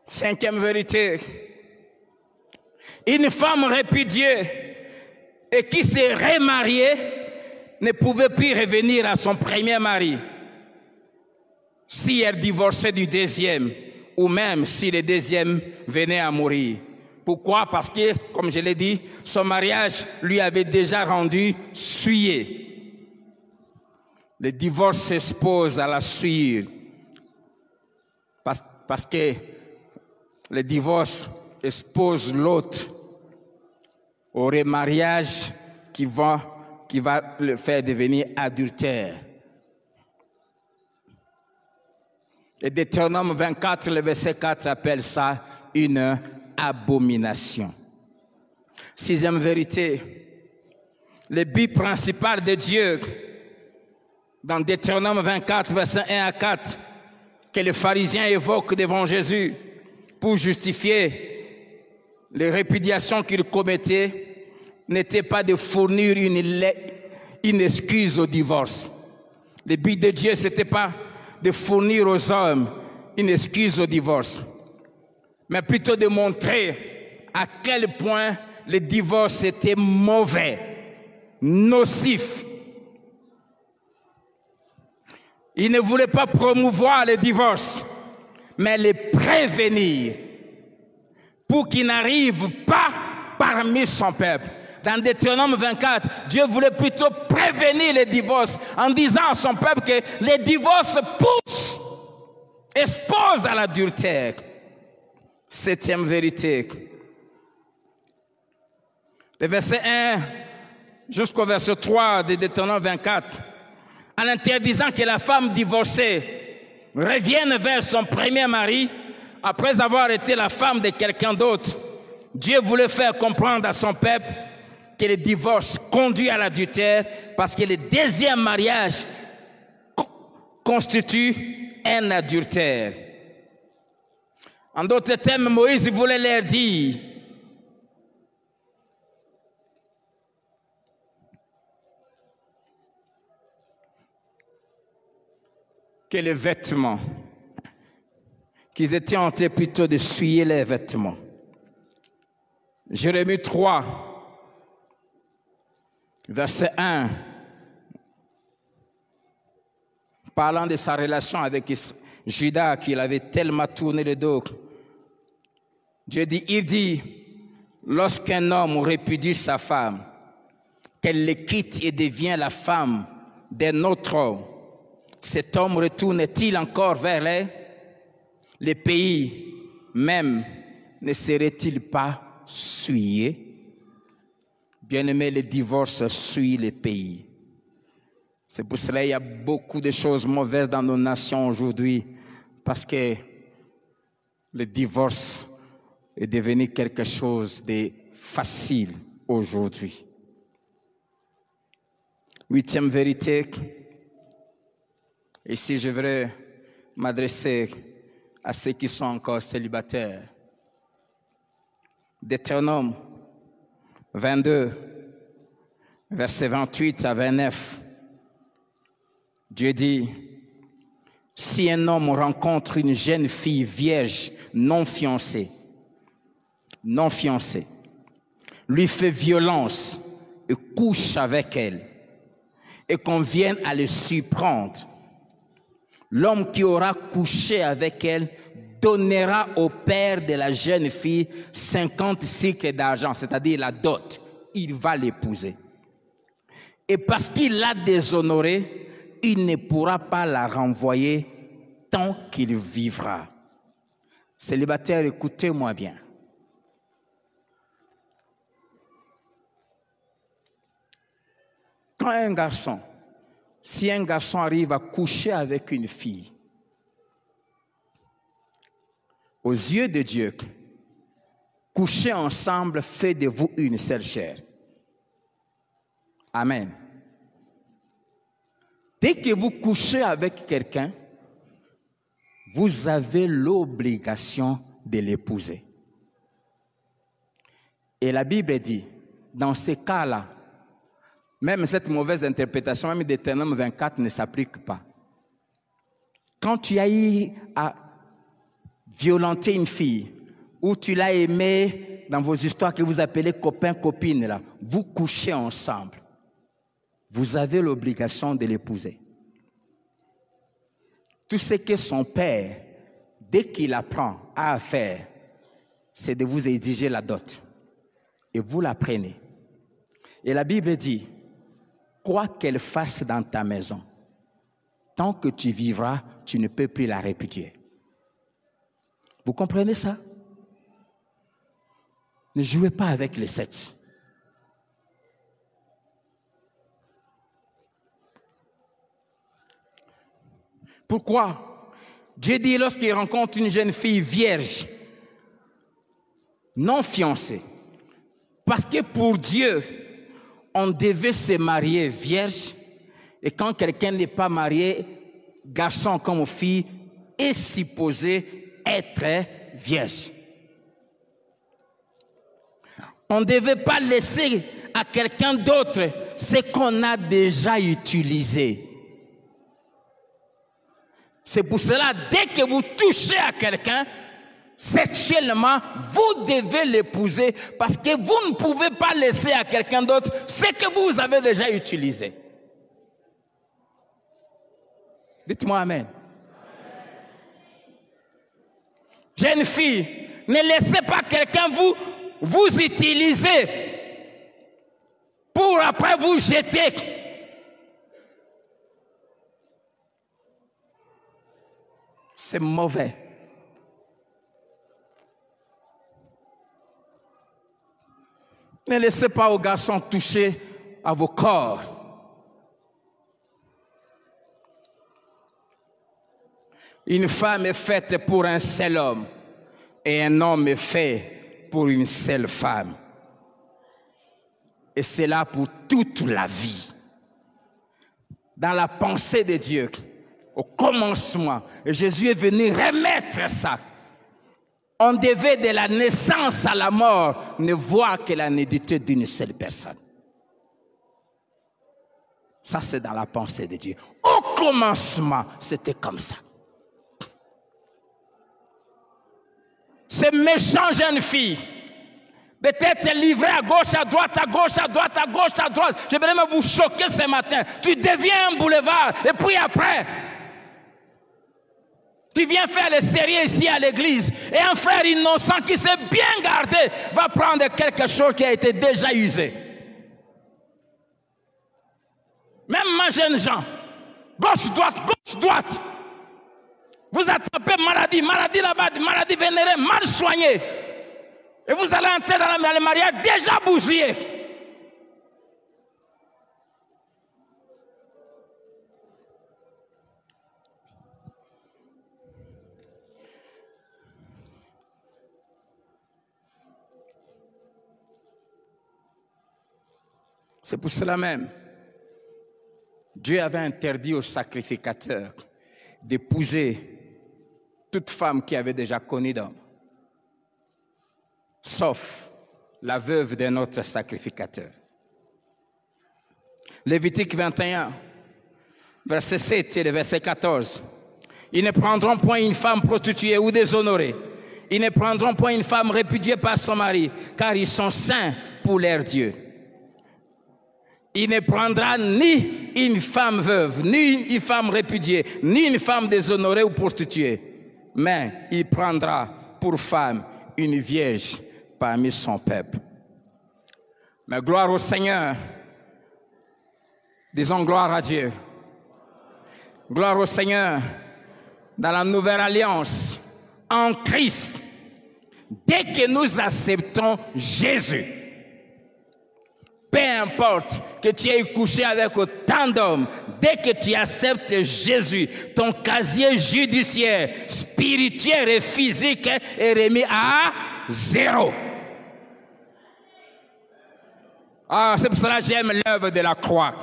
Cinquième vérité. Une femme répudiée et qui s'est remariée ne pouvait plus revenir à son premier mari si elle divorçait du deuxième ou même si le deuxième venait à mourir. Pourquoi? Parce que, comme je l'ai dit, son mariage lui avait déjà rendu souillé. Le divorce s'expose à la souillure parce que le divorce expose l'autre au remariage qui va le faire devenir adultère. Et Deutéronome 24, le verset 4 appelle ça une abomination. Sixième vérité, le but principal de Dieu dans Deutéronome 24, verset 1 à 4, que les pharisiens évoquent devant Jésus pour justifier les répudiations qu'ils commettaient, n'était pas de fournir une excuse au divorce. Le but de Dieu, ce n'était pas de fournir aux hommes une excuse au divorce, mais plutôt de montrer à quel point le divorce était mauvais, nocif. Il ne voulait pas promouvoir le divorce, mais le prévenir pour qu'il n'arrive pas parmi son peuple. Dans Deutéronome 24, Dieu voulait plutôt prévenir le divorce en disant à son peuple que le divorce pousse, expose à l'adultère. Septième vérité. Le verset 1 jusqu'au verset 3 de Deutéronome 24, en interdisant que la femme divorcée revienne vers son premier mari après avoir été la femme de quelqu'un d'autre, Dieu voulait faire comprendre à son peuple que le divorce conduit à l'adultère parce que le deuxième mariage constitue un adultère. En d'autres termes, Moïse voulait leur dire que les vêtements, qu'ils étaient en train plutôt de souiller les vêtements. Jérémie 3, verset 1, parlant de sa relation avec Judas, qu'il avait tellement tourné le dos. Dieu dit, il dit, lorsqu'un homme répudie sa femme, qu'elle le quitte et devient la femme d'un autre homme, cet homme retourne-t-il encore vers elle? Le pays même ne serait-il pas souillé? Bien-aimé, le divorce suit le pays. C'est pour cela qu'il y a beaucoup de choses mauvaises dans nos nations aujourd'hui, parce que le divorce est devenu quelque chose de facile aujourd'hui. Huitième vérité. Ici, je voudrais m'adresser à ceux qui sont encore célibataires. Deutéronome 22, versets 28 à 29. Dieu dit, si un homme rencontre une jeune fille vierge non fiancée, lui fait violence et couche avec elle, et qu'on vienne à le surprendre, l'homme qui aura couché avec elle donnera au père de la jeune fille 50 cycles d'argent, c'est-à-dire la dot. Il va l'épouser. Et parce qu'il l'a déshonorée, il ne pourra pas la renvoyer tant qu'il vivra. Célibataires, écoutez-moi bien. Si un garçon arrive à coucher avec une fille, aux yeux de Dieu, coucher ensemble fait de vous une seule chair. Amen. Dès que vous couchez avec quelqu'un, vous avez l'obligation de l'épouser. Et la Bible dit, dans ces cas-là, même cette mauvaise interprétation, même Deutéronome 24 ne s'applique pas. Quand tu as eu à violenter une fille, ou tu l'as aimée dans vos histoires que vous appelez copain, copine, là, vous couchez ensemble. Vous avez l'obligation de l'épouser. Tout ce que son père, dès qu'il apprend à faire, c'est de vous exiger la dot. Et vous la prenez. Et la Bible dit, quoi qu'elle fasse dans ta maison, tant que tu vivras, tu ne peux plus la répudier. Vous comprenez ça? Ne jouez pas avec les sept. Pourquoi? Dieu dit lorsqu'il rencontre une jeune fille vierge, non fiancée, parce que pour Dieu, on devait se marier vierge, et quand quelqu'un n'est pas marié, garçon comme fille, est supposé être vierge. On ne devait pas laisser à quelqu'un d'autre ce qu'on a déjà utilisé. C'est pour cela, dès que vous touchez à quelqu'un, sexuellement, vous devez l'épouser parce que vous ne pouvez pas laisser à quelqu'un d'autre ce que vous avez déjà utilisé. Dites-moi amen. Jeune fille, ne laissez pas quelqu'un vous utiliser pour après vous jeter. C'est mauvais. Ne laissez pas aux garçons toucher à vos corps. Une femme est faite pour un seul homme et un homme est fait pour une seule femme. Et c'est là pour toute la vie. Dans la pensée de Dieu, au commencement, Jésus est venu remettre ça. On devait de la naissance à la mort ne voir que la nudité d'une seule personne. Ça, c'est dans la pensée de Dieu. Au commencement, c'était comme ça. Ces méchantes jeunes filles, peut-être livrées à gauche, à droite, à gauche, à droite, à gauche, à droite. Je vais même vous choquer ce matin. Tu deviens un boulevard et puis après, tu viens faire les sérieux ici à l'église et un frère innocent qui s'est bien gardé va prendre quelque chose qui a été déjà usé. Même ma jeune gens, gauche, droite. Vous attrapez maladie là-bas, maladie vénérée, mal soignée. Et vous allez entrer dans le mariage déjà bousillé. C'est pour cela même, Dieu avait interdit aux sacrificateurs d'épouser toute femme qui avait déjà connu d'homme, sauf la veuve de notre sacrificateur. Lévitique 21, verset 7 et le verset 14. Ils ne prendront point une femme prostituée ou déshonorée. Ils ne prendront point une femme répudiée par son mari, car ils sont saints pour leur Dieu. Il ne prendra ni une femme veuve, ni une femme répudiée, ni une femme déshonorée ou prostituée, mais il prendra pour femme une vierge parmi son peuple. Mais gloire au Seigneur. Disons gloire à Dieu. Gloire au Seigneur. Dans la nouvelle alliance, en Christ, dès que nous acceptons Jésus, peu importe que tu aies couché avec autant d'hommes, dès que tu acceptes Jésus, ton casier judiciaire, spirituel et physique est remis à 0. Ah, c'est pour cela que j'aime l'œuvre de la croix.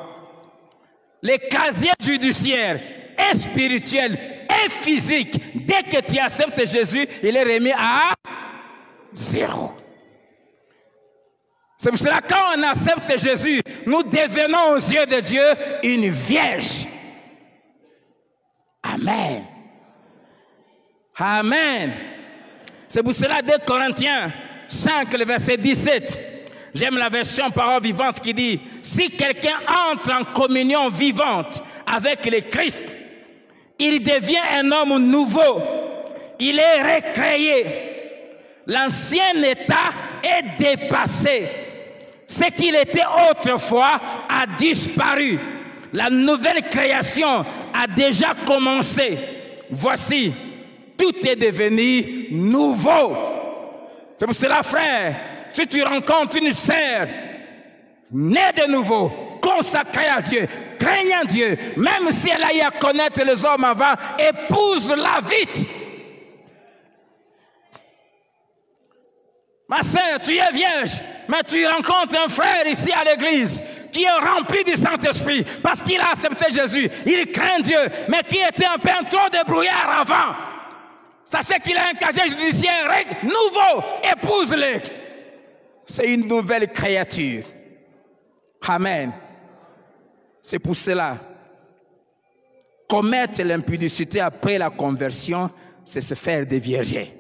Les casiers judiciaires et spirituels et physiques, dès que tu acceptes Jésus, il est remis à 0. C'est pour cela que quand on accepte Jésus, nous devenons aux yeux de Dieu une vierge. Amen. Amen. C'est pour cela, 2 Corinthiens 5, le verset 17, j'aime la version parole vivante qui dit, si quelqu'un entre en communion vivante avec le Christ, il devient un homme nouveau. Il est recréé. L'ancien état est dépassé. Ce qu'il était autrefois a disparu. La nouvelle création a déjà commencé. Voici, tout est devenu nouveau. C'est pour cela, frère, si tu rencontres une sœur née de nouveau, consacrée à Dieu, craignant Dieu, même si elle a eu à connaître les hommes avant, épouse-la vite. Ma sœur, tu es vierge, mais tu rencontres un frère ici à l'église qui est rempli du Saint-Esprit parce qu'il a accepté Jésus. Il craint Dieu, mais qui était un peu trop débrouillard avant. Sachez qu'il a un casier judiciaire nouveau. Épouse-le. C'est une nouvelle créature. Amen. C'est pour cela. Commettre l'impudicité après la conversion, c'est se faire dévierger.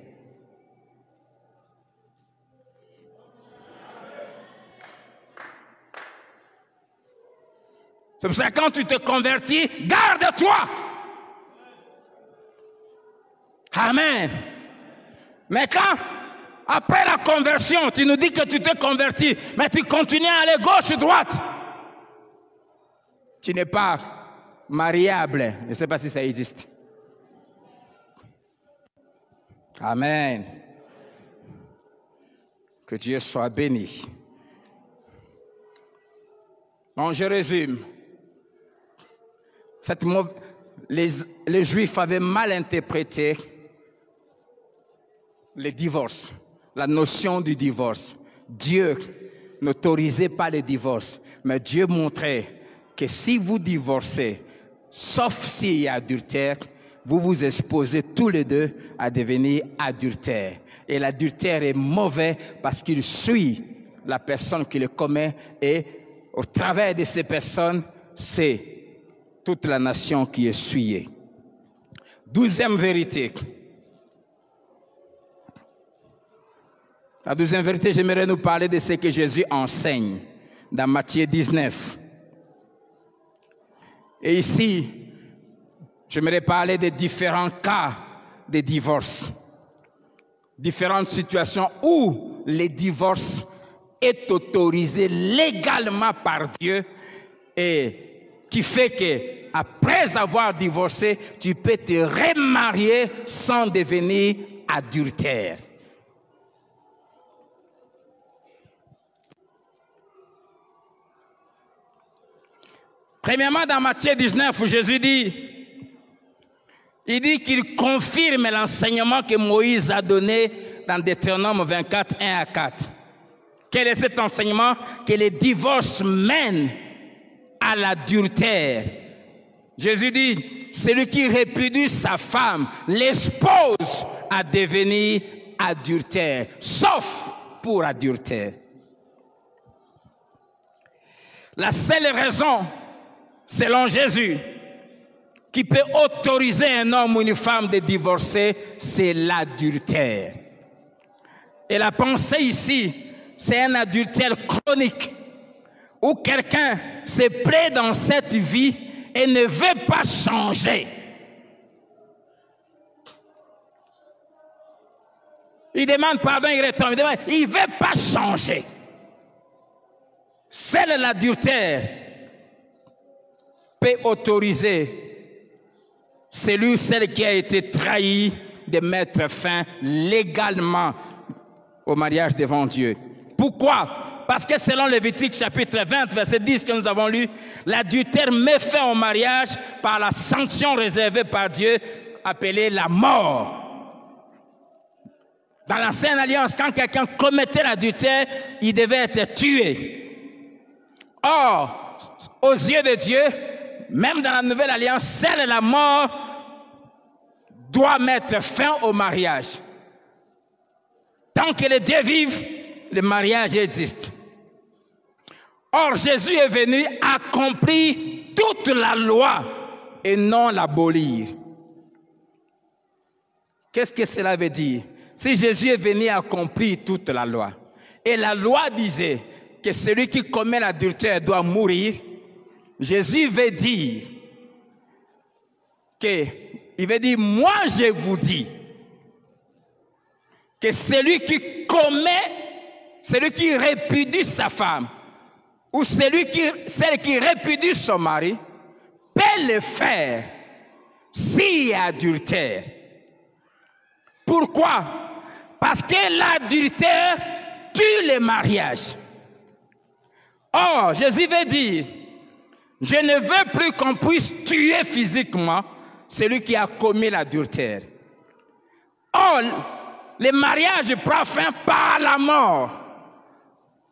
C'est pour ça que quand tu te convertis, garde-toi. Amen. Mais quand, après la conversion, tu nous dis que tu t'es converti, mais tu continues à aller gauche-droite, tu n'es pas mariable. Je ne sais pas si ça existe. Amen. Que Dieu soit béni. Bon, je résume. Les Juifs avaient mal interprété le divorce, la notion du divorce. Dieu n'autorisait pas le divorce, mais Dieu montrait que si vous divorcez, sauf s'il y a adultère, vous vous exposez tous les deux à devenir adultères. Et l'adultère est mauvais parce qu'il suit la personne qui le commet et au travers de ces personnes, c'est toute la nation qui est souillée. 12e vérité. La 12e vérité, j'aimerais nous parler de ce que Jésus enseigne dans Matthieu 19. Et ici, j'aimerais parler de différents cas de divorce. Différentes situations où le divorce est autorisé légalement par Dieu et qui fait que après avoir divorcé, tu peux te remarier sans devenir adultère. Premièrement, dans Matthieu 19, où Jésus dit, il dit qu'il confirme l'enseignement que Moïse a donné dans Deutéronome 24, 1 à 4. Quel est cet enseignement? Que le divorce mène à l'adultère. Jésus dit, celui qui répudie sa femme l'expose à devenir adultère, sauf pour adultère. La seule raison, selon Jésus, qui peut autoriser un homme ou une femme de divorcer, c'est l'adultère. Et la pensée ici, c'est un adultère chronique, où quelqu'un se plaît dans cette vie et ne veut pas changer. Il demande pardon, il retombe, il ne veut pas changer. Seul l'adultère peut autoriser celui ou celle qui a été trahi de mettre fin légalement au mariage devant Dieu. Pourquoi? Parce que selon Lévitique chapitre 20, verset 10 que nous avons lu, l'adultère met fin au mariage par la sanction réservée par Dieu, appelée la mort. Dans l'ancienne alliance, quand quelqu'un commettait l'adultère, il devait être tué. Or, aux yeux de Dieu, même dans la nouvelle alliance, seule la mort doit mettre fin au mariage. Tant que les dieux vivent, le mariage existe. Or, Jésus est venu accomplir toute la loi et non l'abolir. Qu'est-ce que cela veut dire? Si Jésus est venu accomplir toute la loi, et la loi disait que celui qui commet l'adultère doit mourir, Jésus veut dire moi je vous dis que celui qui répudie sa femme, ou celle qui répudie son mari, peut le faire s'il y a adultère. Pourquoi? Parce que l'adultère tue le mariage. Or, Jésus veut dire, je ne veux plus qu'on puisse tuer physiquement celui qui a commis l'adultère. Or, le mariage prend fin par la mort.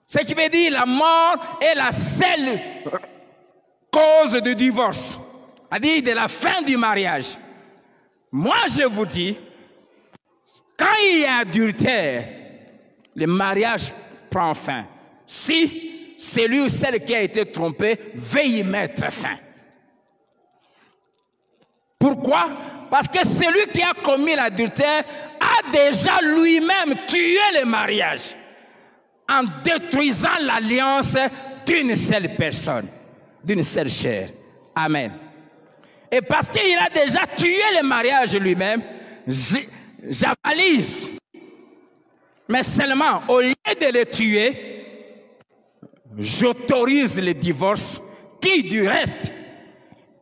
Ce qui veut dire la mort est la seule cause du divorce, c'est-à-dire de la fin du mariage. Moi, je vous dis, quand il y a adultère, le mariage prend fin. Si celui ou celle qui a été trompé veut y mettre fin. Pourquoi? Parce que celui qui a commis l'adultère a déjà lui-même tué le mariage en détruisant l'alliance d'une seule personne, d'une seule chair. Amen. Et parce qu'il a déjà tué le mariage lui-même, j'avalise. Mais seulement, au lieu de le tuer, j'autorise le divorce qui, du reste,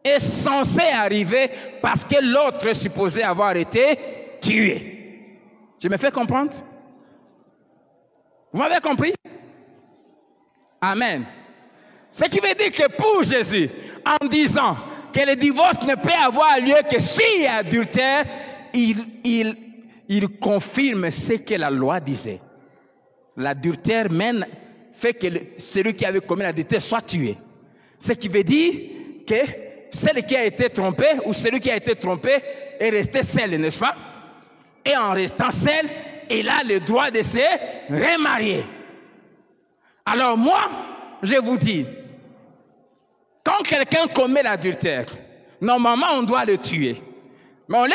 est censé arriver parce que l'autre est supposé avoir été tué. Je me fais comprendre? Vous m'avez compris? Amen. Ce qui veut dire que pour Jésus, en disant que le divorce ne peut avoir lieu que s'il y a adultère, il confirme ce que la loi disait. L'adultère fait que celui qui avait commis l'adultère soit tué. Ce qui veut dire que celle qui a été trompée ou celui qui a été trompé est resté seul, n'est-ce pas? Et en restant seul, il a le droit de se remarier. Alors moi, je vous dis, quand quelqu'un commet l'adultère, normalement on doit le tuer. Mais on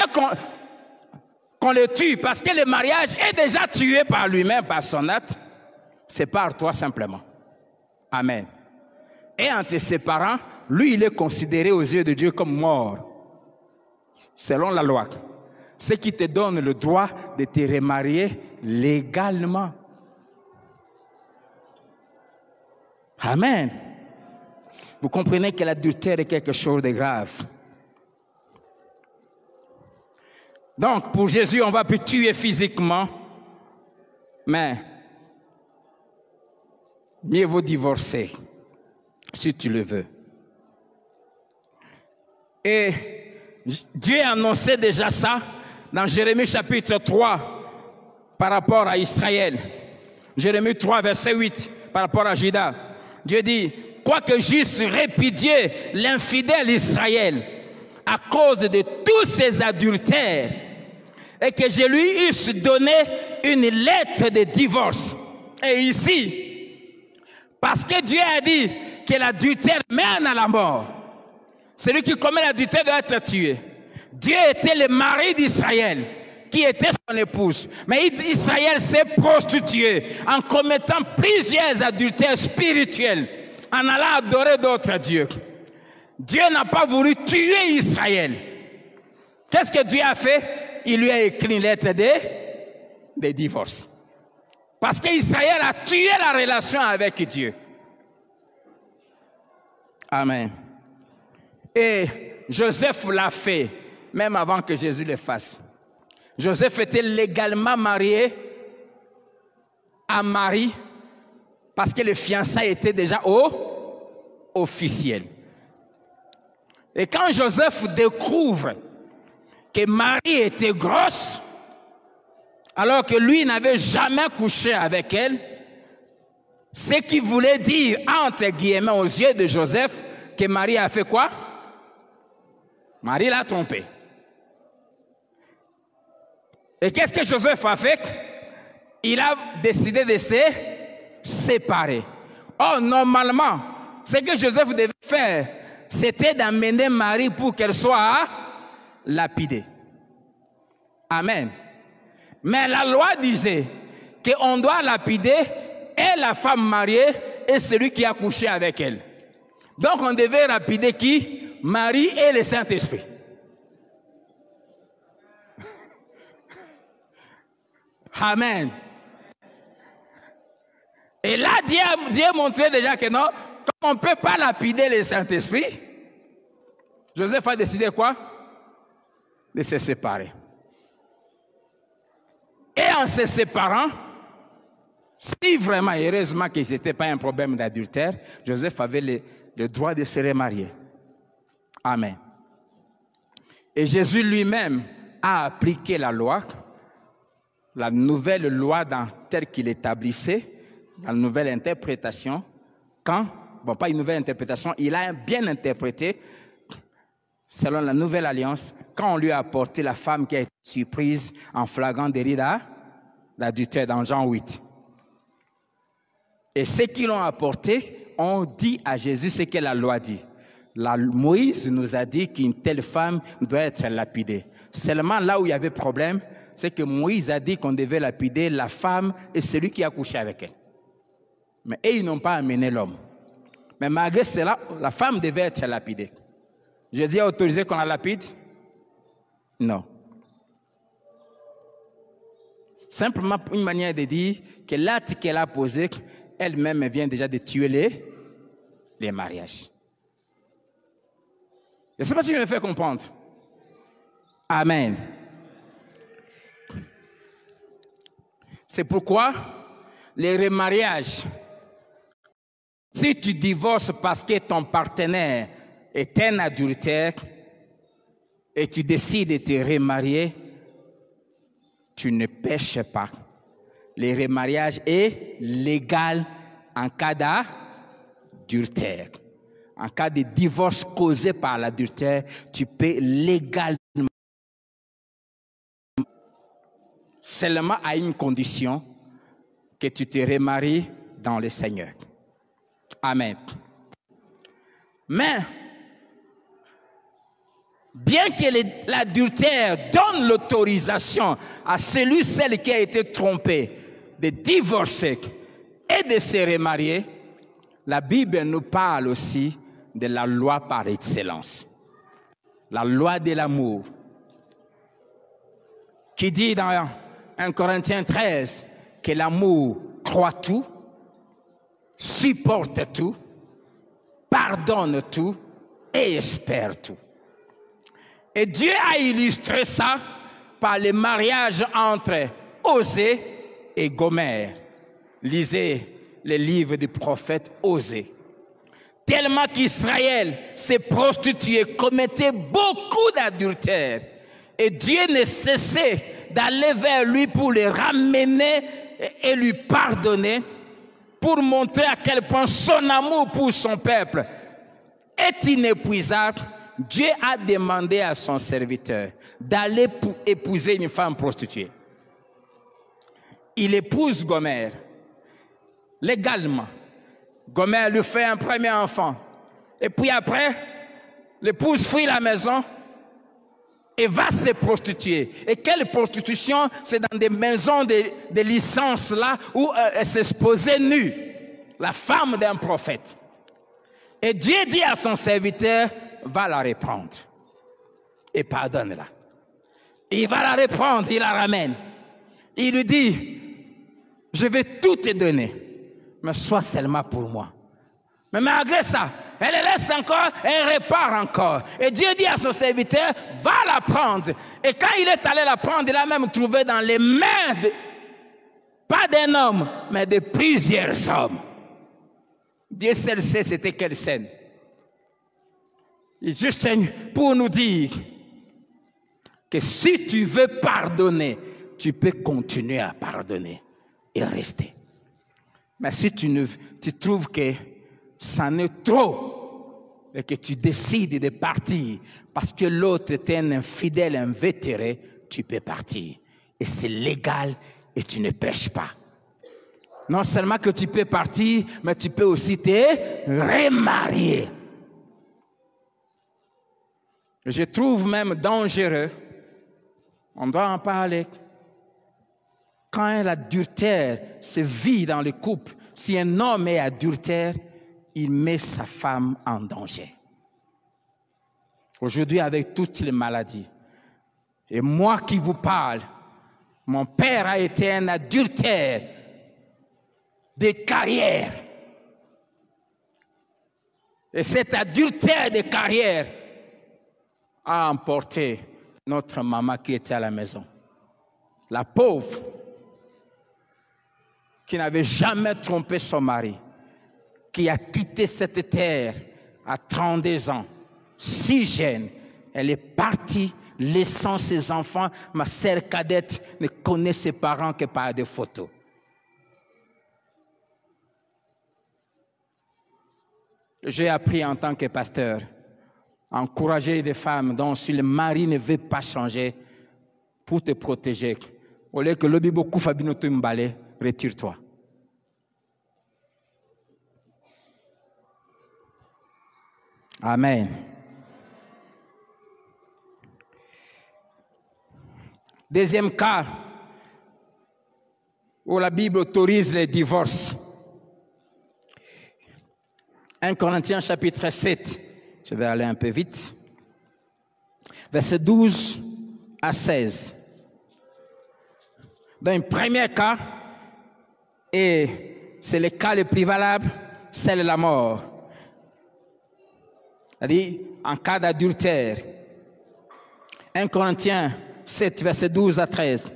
qu'on le tue parce que le mariage est déjà tué par lui-même, par son acte, sépare-toi simplement. Amen. Et entre ses parents, lui, il est considéré aux yeux de Dieu comme mort, selon la loi. Ce qui te donne le droit de te remarier légalement. Amen. Vous comprenez que l'adultère est quelque chose de grave. Donc, pour Jésus, on va plus tuer physiquement, mais mieux vaut divorcer, si tu le veux. Et Dieu a annoncé déjà ça dans Jérémie chapitre 3 par rapport à Israël. Jérémie 3, verset 8, par rapport à Juda. Dieu dit, quoique j'eusse répudié l'infidèle Israël à cause de tous ses adultères, et que je lui eusse donné une lettre de divorce. Et ici, parce que Dieu a dit que l'adultère mène à la mort, celui qui commet l'adultère doit être tué. Dieu était le mari d'Israël, qui était son épouse. Mais Israël s'est prostitué en commettant plusieurs adultères spirituels, en allant adorer d'autres dieux. Dieu n'a pas voulu tuer Israël. Qu'est-ce que Dieu a fait? Il lui a écrit une lettre de divorce. Parce qu'Israël a tué la relation avec Dieu. Amen. Et Joseph l'a fait, même avant que Jésus le fasse. Joseph était légalement marié à Marie parce que le fiançailles était déjà officiel. Et quand Joseph découvre que Marie était grosse, alors que lui n'avait jamais couché avec elle, ce qui voulait dire, entre guillemets, aux yeux de Joseph, que Marie a fait quoi? Marie l'a trompé. Et qu'est-ce que Joseph a fait? Il a décidé de se séparer. Or, normalement, ce que Joseph devait faire, c'était d'amener Marie pour qu'elle soit lapidée. Amen. Mais la loi disait qu'on doit lapider et la femme mariée et celui qui a couché avec elle. Donc on devait lapider qui? Marie et le Saint-Esprit. Amen. Et là, Dieu a montré déjà que non, comme on ne peut pas lapider le Saint-Esprit, Joseph a décidé quoi? De se séparer. Et en se séparant, si vraiment, heureusement que ce n'était pas un problème d'adultère, Joseph avait le droit de se remarier. Amen. Et Jésus lui-même a appliqué la loi, la nouvelle loi telle qu'il établissait, la nouvelle interprétation, pas une nouvelle interprétation, il a bien interprété, selon la nouvelle alliance, quand on lui a apporté la femme qui a été surprise en flagrant délit d'adultère dans Jean 8. Et ceux qui l'ont apporté ont dit à Jésus ce que la loi dit. Moïse nous a dit qu'une telle femme doit être lapidée. Seulement là où il y avait problème, c'est que Moïse a dit qu'on devait lapider la femme et celui qui a couché avec elle. Mais ils n'ont pas amené l'homme. Mais malgré cela, la femme devait être lapidée. Jésus a autorisé qu'on la lapide? Non. Simplement une manière de dire que l'acte qu'elle a posé, elle-même vient déjà de tuer les mariages. Je ne sais pas si je me fais comprendre. Amen. C'est pourquoi les remariages, si tu divorces parce que ton partenaire est un adultère et tu décides de te remarier, tu ne pêches pas. Le remariage est légal en cas d'adultère. En cas de divorce causé par l'adultère, tu peux légalement, seulement à une condition, que tu te remaries dans le Seigneur. Amen. Mais, bien que l'adultère donne l'autorisation à celle qui a été trompé de divorcer et de se remarier, la Bible nous parle aussi de la loi par excellence. La loi de l'amour. Qui dit dans 1 Corinthiens 13 que l'amour croit tout, supporte tout, pardonne tout et espère tout. Et Dieu a illustré ça par le mariage entre Osée et Gomère. Lisez les livres du prophète Osée. Tellement qu'Israël s'est prostitué, commettait beaucoup d'adultères. Et Dieu ne cessait d'aller vers lui pour le ramener et lui pardonner, pour montrer à quel point son amour pour son peuple est inépuisable. Dieu a demandé à son serviteur d'aller pour épouser une femme prostituée. Il épouse Gomère. Légalement, Gomère lui fait un premier enfant. Et puis après, l'épouse fuit la maison et va se prostituer. Et quelle prostitution? C'est dans des maisons de licence là où elle s'exposait nue, la femme d'un prophète. Et Dieu dit à son serviteur, va la reprendre et pardonne-la. Il va la reprendre, il la ramène. Il lui dit, je vais tout te donner, mais sois seulement pour moi. Mais malgré ça, Elle le laisse encore, elle repart encore. Et Dieu dit à son serviteur, va la prendre. Et quand il est allé la prendre, il a même trouvé dans les mains, pas d'un homme, mais de plusieurs hommes. Dieu seul sait c'était quelle scène. Et juste pour nous dire que si tu veux pardonner, tu peux continuer à pardonner et rester. Mais si tu trouves que ça n'est trop et que tu décides de partir parce que l'autre est un infidèle invétéré, tu peux partir. Et c'est légal et tu ne pêches pas. Non seulement que tu peux partir, mais tu peux aussi te remarier. Je trouve même dangereux, on doit en parler, quand l'adultère se vit dans le couple, si un homme est adultère, il met sa femme en danger. Aujourd'hui, avec toutes les maladies, et moi qui vous parle, mon père a été un adultère de carrière. Et cet adultère de carrière a emporté notre maman qui était à la maison. La pauvre, qui n'avait jamais trompé son mari, qui a quitté cette terre à 32 ans, si jeune, elle est partie, laissant ses enfants. Ma sœur cadette ne connaît ses parents que par des photos. J'ai appris en tant que pasteur à encourager des femmes dont si le mari ne veut pas changer pour te protéger. Au lieu que l'obi beaucoup Fabino Tumbale, retire-toi. Amen. Deuxième cas où la Bible autorise les divorces. 1 Corinthiens chapitre 7. Je vais aller un peu vite. Versets 12 à 16. Dans un premier cas, et c'est le cas le plus valable, c'est la mort. C'est-à-dire, en cas d'adultère. 1 Corinthiens 7, versets 12 à 13.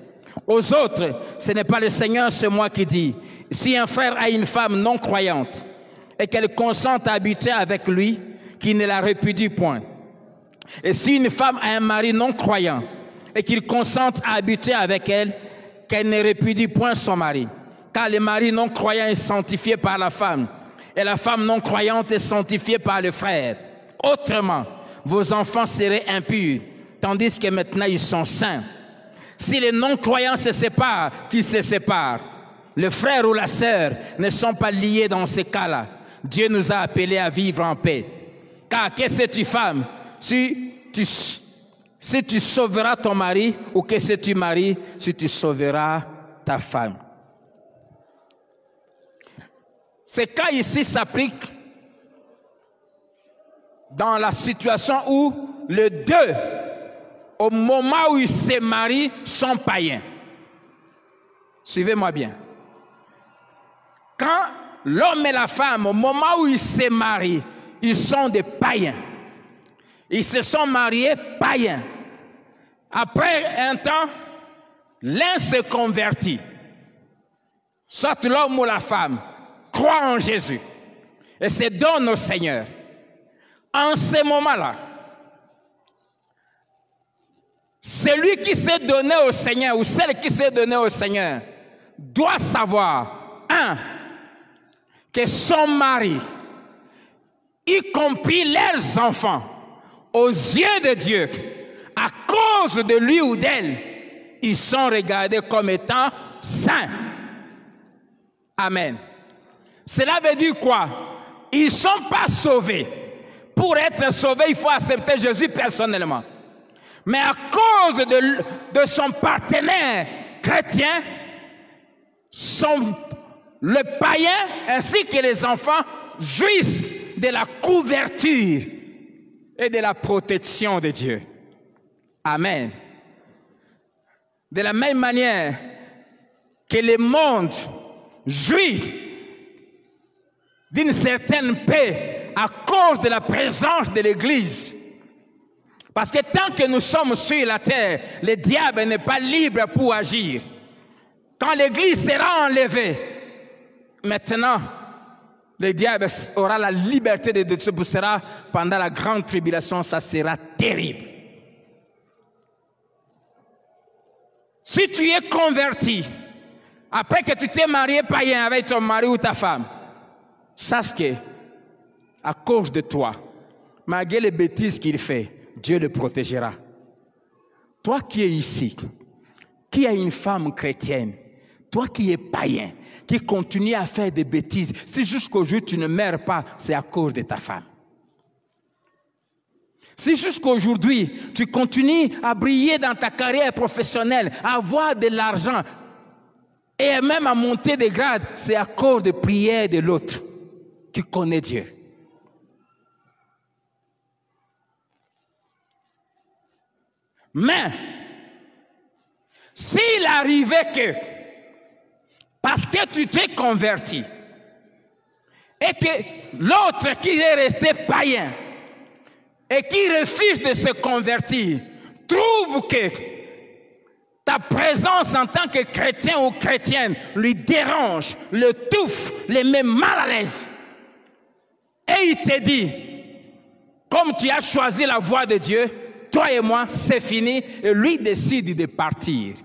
Aux autres, ce n'est pas le Seigneur, c'est moi qui dis. Si un frère a une femme non croyante et qu'elle consente à habiter avec lui, qu'il ne la répudie point. Et si une femme a un mari non croyant et qu'il consente à habiter avec elle, qu'elle ne répudie point son mari. Car le mari non croyant est sanctifié par la femme et la femme non croyante est sanctifiée par le frère. Autrement, vos enfants seraient impurs, tandis que maintenant ils sont saints. Si les non-croyants se séparent, qu'ils se séparent. Le frère ou la sœur ne sont pas liés dans ces cas-là. Dieu nous a appelés à vivre en paix. Car qu'est-ce que tu femme, si tu sauveras ton mari, ou qu'est-ce que tu maries, si tu sauveras ta femme. Ces cas ici s'appliquent dans la situation où les deux, au moment où ils se marient, sont païens. Suivez-moi bien. Quand l'homme et la femme, au moment où ils se marient, ils sont des païens. Ils se sont mariés païens. Après un temps, l'un se convertit. Soit l'homme ou la femme croit en Jésus et se donne au Seigneur. En ce moment-là, celui qui s'est donné au Seigneur ou celle qui s'est donnée au Seigneur doit savoir, que son mari, y compris leurs enfants, aux yeux de Dieu, à cause de lui ou d'elle, ils sont regardés comme étant saints. Amen. Cela veut dire quoi? Ils ne sont pas sauvés. Pour être sauvé, il faut accepter Jésus personnellement. Mais à cause de son partenaire chrétien, le païen ainsi que les enfants jouissent de la couverture et de la protection de Dieu. Amen. De la même manière que le monde jouit d'une certaine paix à cause de la présence de l'Église. Parce que tant que nous sommes sur la terre, le diable n'est pas libre pour agir. Quand l'Église sera enlevée, maintenant, le diable aura la liberté de se pousser pendant la grande tribulation, ça sera terrible. Si tu es converti, après que tu t'es marié païen avec ton mari ou ta femme, sache que, à cause de toi, malgré les bêtises qu'il fait, Dieu le protégera. Toi qui es ici, qui as une femme chrétienne, toi qui es païen, qui continue à faire des bêtises, si jusqu'aujourd'hui tu ne meurs pas, c'est à cause de ta femme. Si jusqu'aujourd'hui tu continues à briller dans ta carrière professionnelle, à avoir de l'argent et même à monter des grades, c'est à cause de prières de l'autre qui connaît Dieu. Mais, s'il arrivait que, parce que tu t'es converti, et que l'autre qui est resté païen, et qui refuse de se convertir, trouve que ta présence en tant que chrétien ou chrétienne lui dérange, le touffe, le met mal à l'aise, et il te dit, comme tu as choisi la voie de Dieu, toi et moi, c'est fini, et lui décide de partir.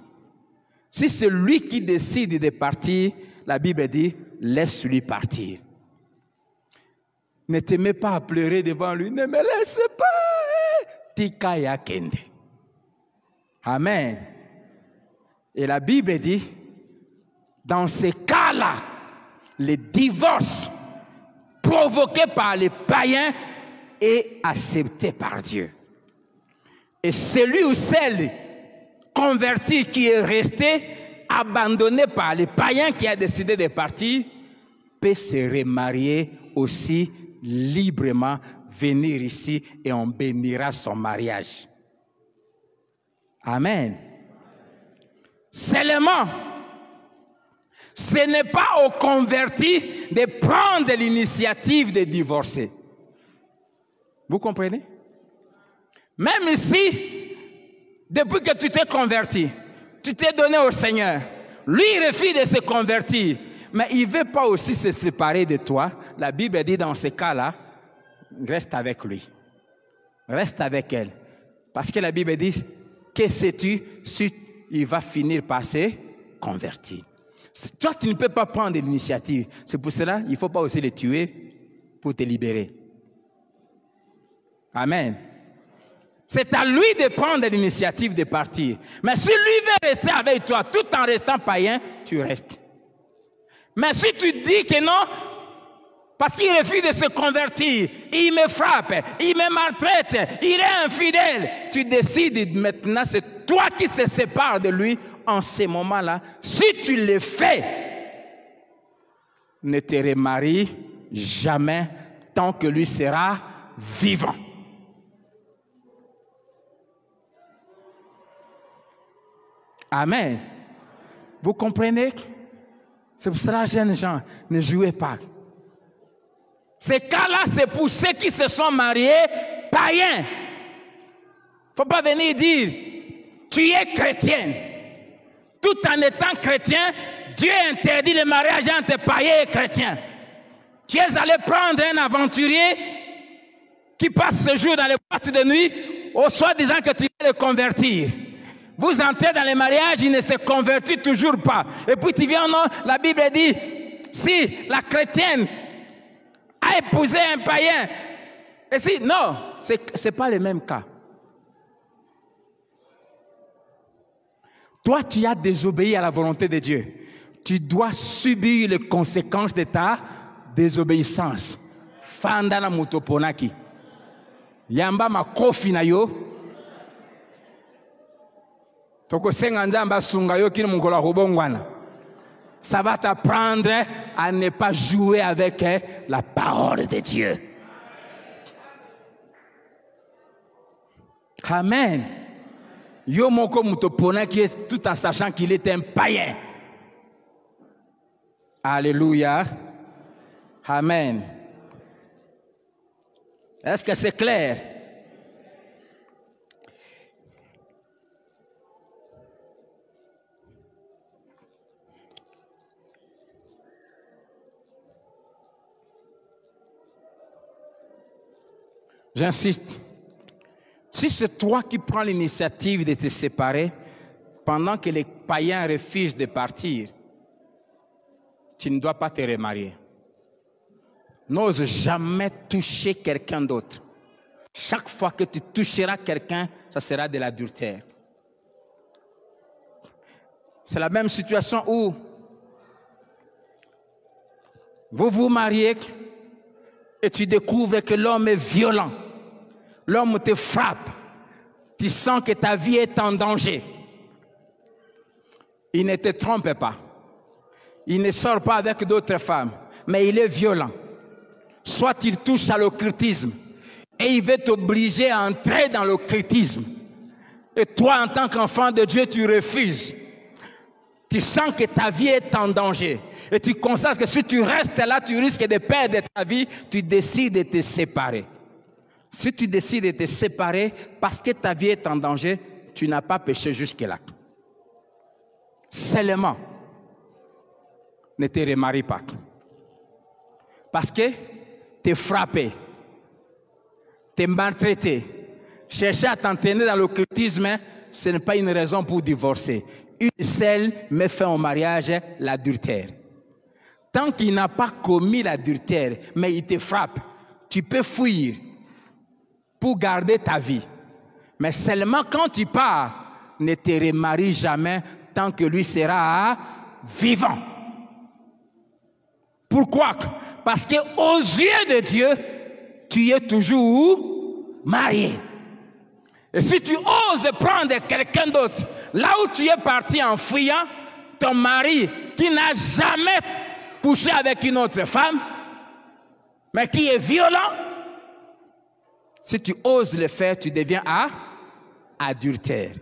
Si c'est lui qui décide de partir, la Bible dit, laisse-lui partir. Ne te mets pas à pleurer devant lui, ne me laisse pas. Tika ya kende. Amen. Et la Bible dit, dans ces cas-là, le divorce provoqué par les païens est accepté par Dieu. Et celui ou celle converti qui est resté abandonné par les païens qui a décidé de partir peut se remarier aussi librement, venir ici et on bénira son mariage. Amen. Seulement, ce n'est pas aux convertis de prendre l'initiative de divorcer. Vous comprenez? Même ici, depuis que tu t'es converti, tu t'es donné au Seigneur. Lui, il refuse de se convertir. Mais il ne veut pas aussi se séparer de toi. La Bible dit dans ces cas-là, reste avec lui. Reste avec elle. Parce que la Bible dit, que sais-tu si il va finir par se convertir? Toi, tu ne peux pas prendre l'initiative. C'est pour cela qu'il ne faut pas aussi le tuer pour te libérer. Amen. C'est à lui de prendre l'initiative de partir. Mais si lui veut rester avec toi tout en restant païen, tu restes. Mais si tu dis que non, parce qu'il refuse de se convertir, il me frappe, il me maltraite, il est infidèle, tu décides maintenant, c'est toi qui se sépares de lui en ces moments-là. Si tu le fais, ne te remarie jamais tant que lui sera vivant. Amen. Vous comprenez? C'est pour cela, jeunes gens, ne jouez pas. Ces cas-là, c'est pour ceux qui se sont mariés païens. Il ne faut pas venir dire, tu es chrétienne. Tout en étant chrétien, Dieu interdit le mariage entre païens et chrétiens. Tu es allé prendre un aventurier qui passe ce jour dans les boîtes de nuit, au soi-disant que tu vas le convertir. Vous entrez dans les mariages, il ne se convertit toujours pas. Et puis tu viens, non, la Bible dit, si la chrétienne a épousé un païen, et si, non, ce n'est pas le même cas. Toi, tu as désobéi à la volonté de Dieu. Tu dois subir les conséquences de ta désobéissance. Fanda na mutoponaki. Yamba makofi na yo. Ça va t'apprendre à ne pas jouer avec la parole de Dieu. Amen. Yo moko mutopona qui est tout en sachant qu'il est un païen. Alléluia. Amen. Est-ce que c'est clair? J'insiste. Si c'est toi qui prends l'initiative de te séparer pendant que les païens refusent de partir, tu ne dois pas te remarier. N'ose jamais toucher quelqu'un d'autre. Chaque fois que tu toucheras quelqu'un, ça sera de l'adultère. C'est la même situation où vous vous mariez et tu découvres que l'homme est violent. L'homme te frappe. Tu sens que ta vie est en danger. Il ne te trompe pas. Il ne sort pas avec d'autres femmes, mais il est violent. Soit il touche à l'occultisme et il veut t'obliger à entrer dans l'occultisme. Et toi, en tant qu'enfant de Dieu, tu refuses. Tu sens que ta vie est en danger. Et tu constates que si tu restes là, tu risques de perdre ta vie. Tu décides de te séparer. Si tu décides de te séparer parce que ta vie est en danger, tu n'as pas péché jusque-là. Seulement, ne te remarie pas. Parce que tu es frappé, tu es maltraité. Chercher à t'entraîner dans l'occultisme, ce n'est pas une raison pour divorcer. Une seule met fin au mariage, l'adultère. Tant qu'il n'a pas commis l'adultère, mais il te frappe, tu peux fuir pour garder ta vie. Mais seulement quand tu pars, ne te remarie jamais tant que lui sera vivant. Pourquoi? Parce qu'aux yeux de Dieu, tu es toujours marié. Et si tu oses prendre quelqu'un d'autre, là où tu es parti en fuyant, ton mari qui n'a jamais couché avec une autre femme, mais qui est violent, si tu oses le faire, tu deviens adultère.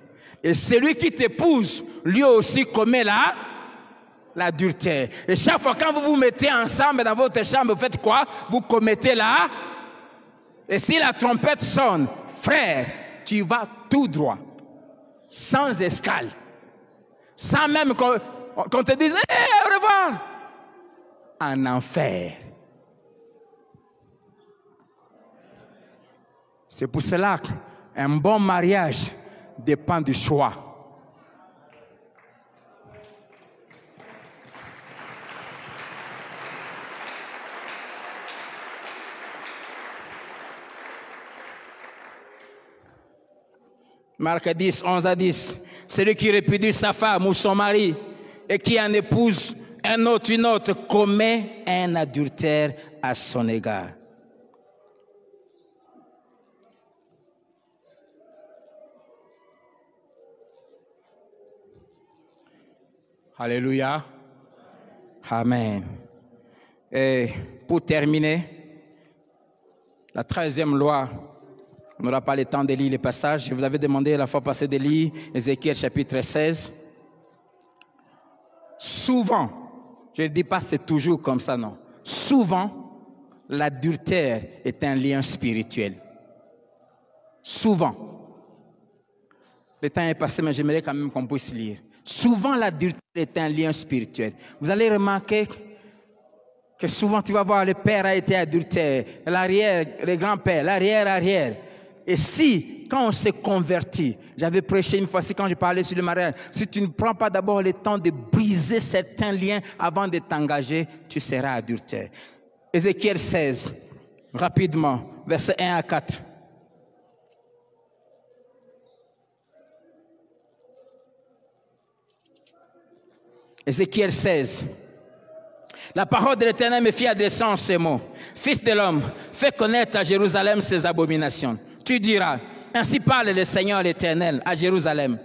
Et celui qui t'épouse, lui aussi commet l'adultère. Et chaque fois quand vous vous mettez ensemble dans votre chambre, vous faites quoi? Vous commettez Et si la trompette sonne, frère, tu vas tout droit, sans escale, sans même qu'on te dise hey, au revoir, en enfer. C'est pour cela qu'un bon mariage dépend du choix. Marc 10, 11 à 10. Celui qui répudie sa femme ou son mari et qui en épouse un autre, une autre, commet un adultère à son égard. Alléluia. Amen. Et pour terminer, la 13e loi, on n'aura pas le temps de lire les passages. Je vous avais demandé la fois passée de lire Ézéchiel chapitre 16. Souvent, je ne dis pas c'est toujours comme ça, non. Souvent, l'adultère est un lien spirituel. Souvent. Le temps est passé, mais j'aimerais quand même qu'on puisse lire. Souvent, l'adultère est un lien spirituel. Vous allez remarquer que souvent, tu vas voir, le père a été adultère, l'arrière, le grand-père, l'arrière-arrière. Et si, quand on se convertit, j'avais prêché une fois, quand je parlais sur le mariage, si tu ne prends pas d'abord le temps de briser certains liens avant de t'engager, tu seras adultère. Ézéchiel 16, rapidement, versets 1 à 4. Ézéchiel 16. La parole de l'Éternel me fit adresser en ces mots. Fils de l'homme, fais connaître à Jérusalem ses abominations. Tu diras, ainsi parle le Seigneur l'Éternel à Jérusalem.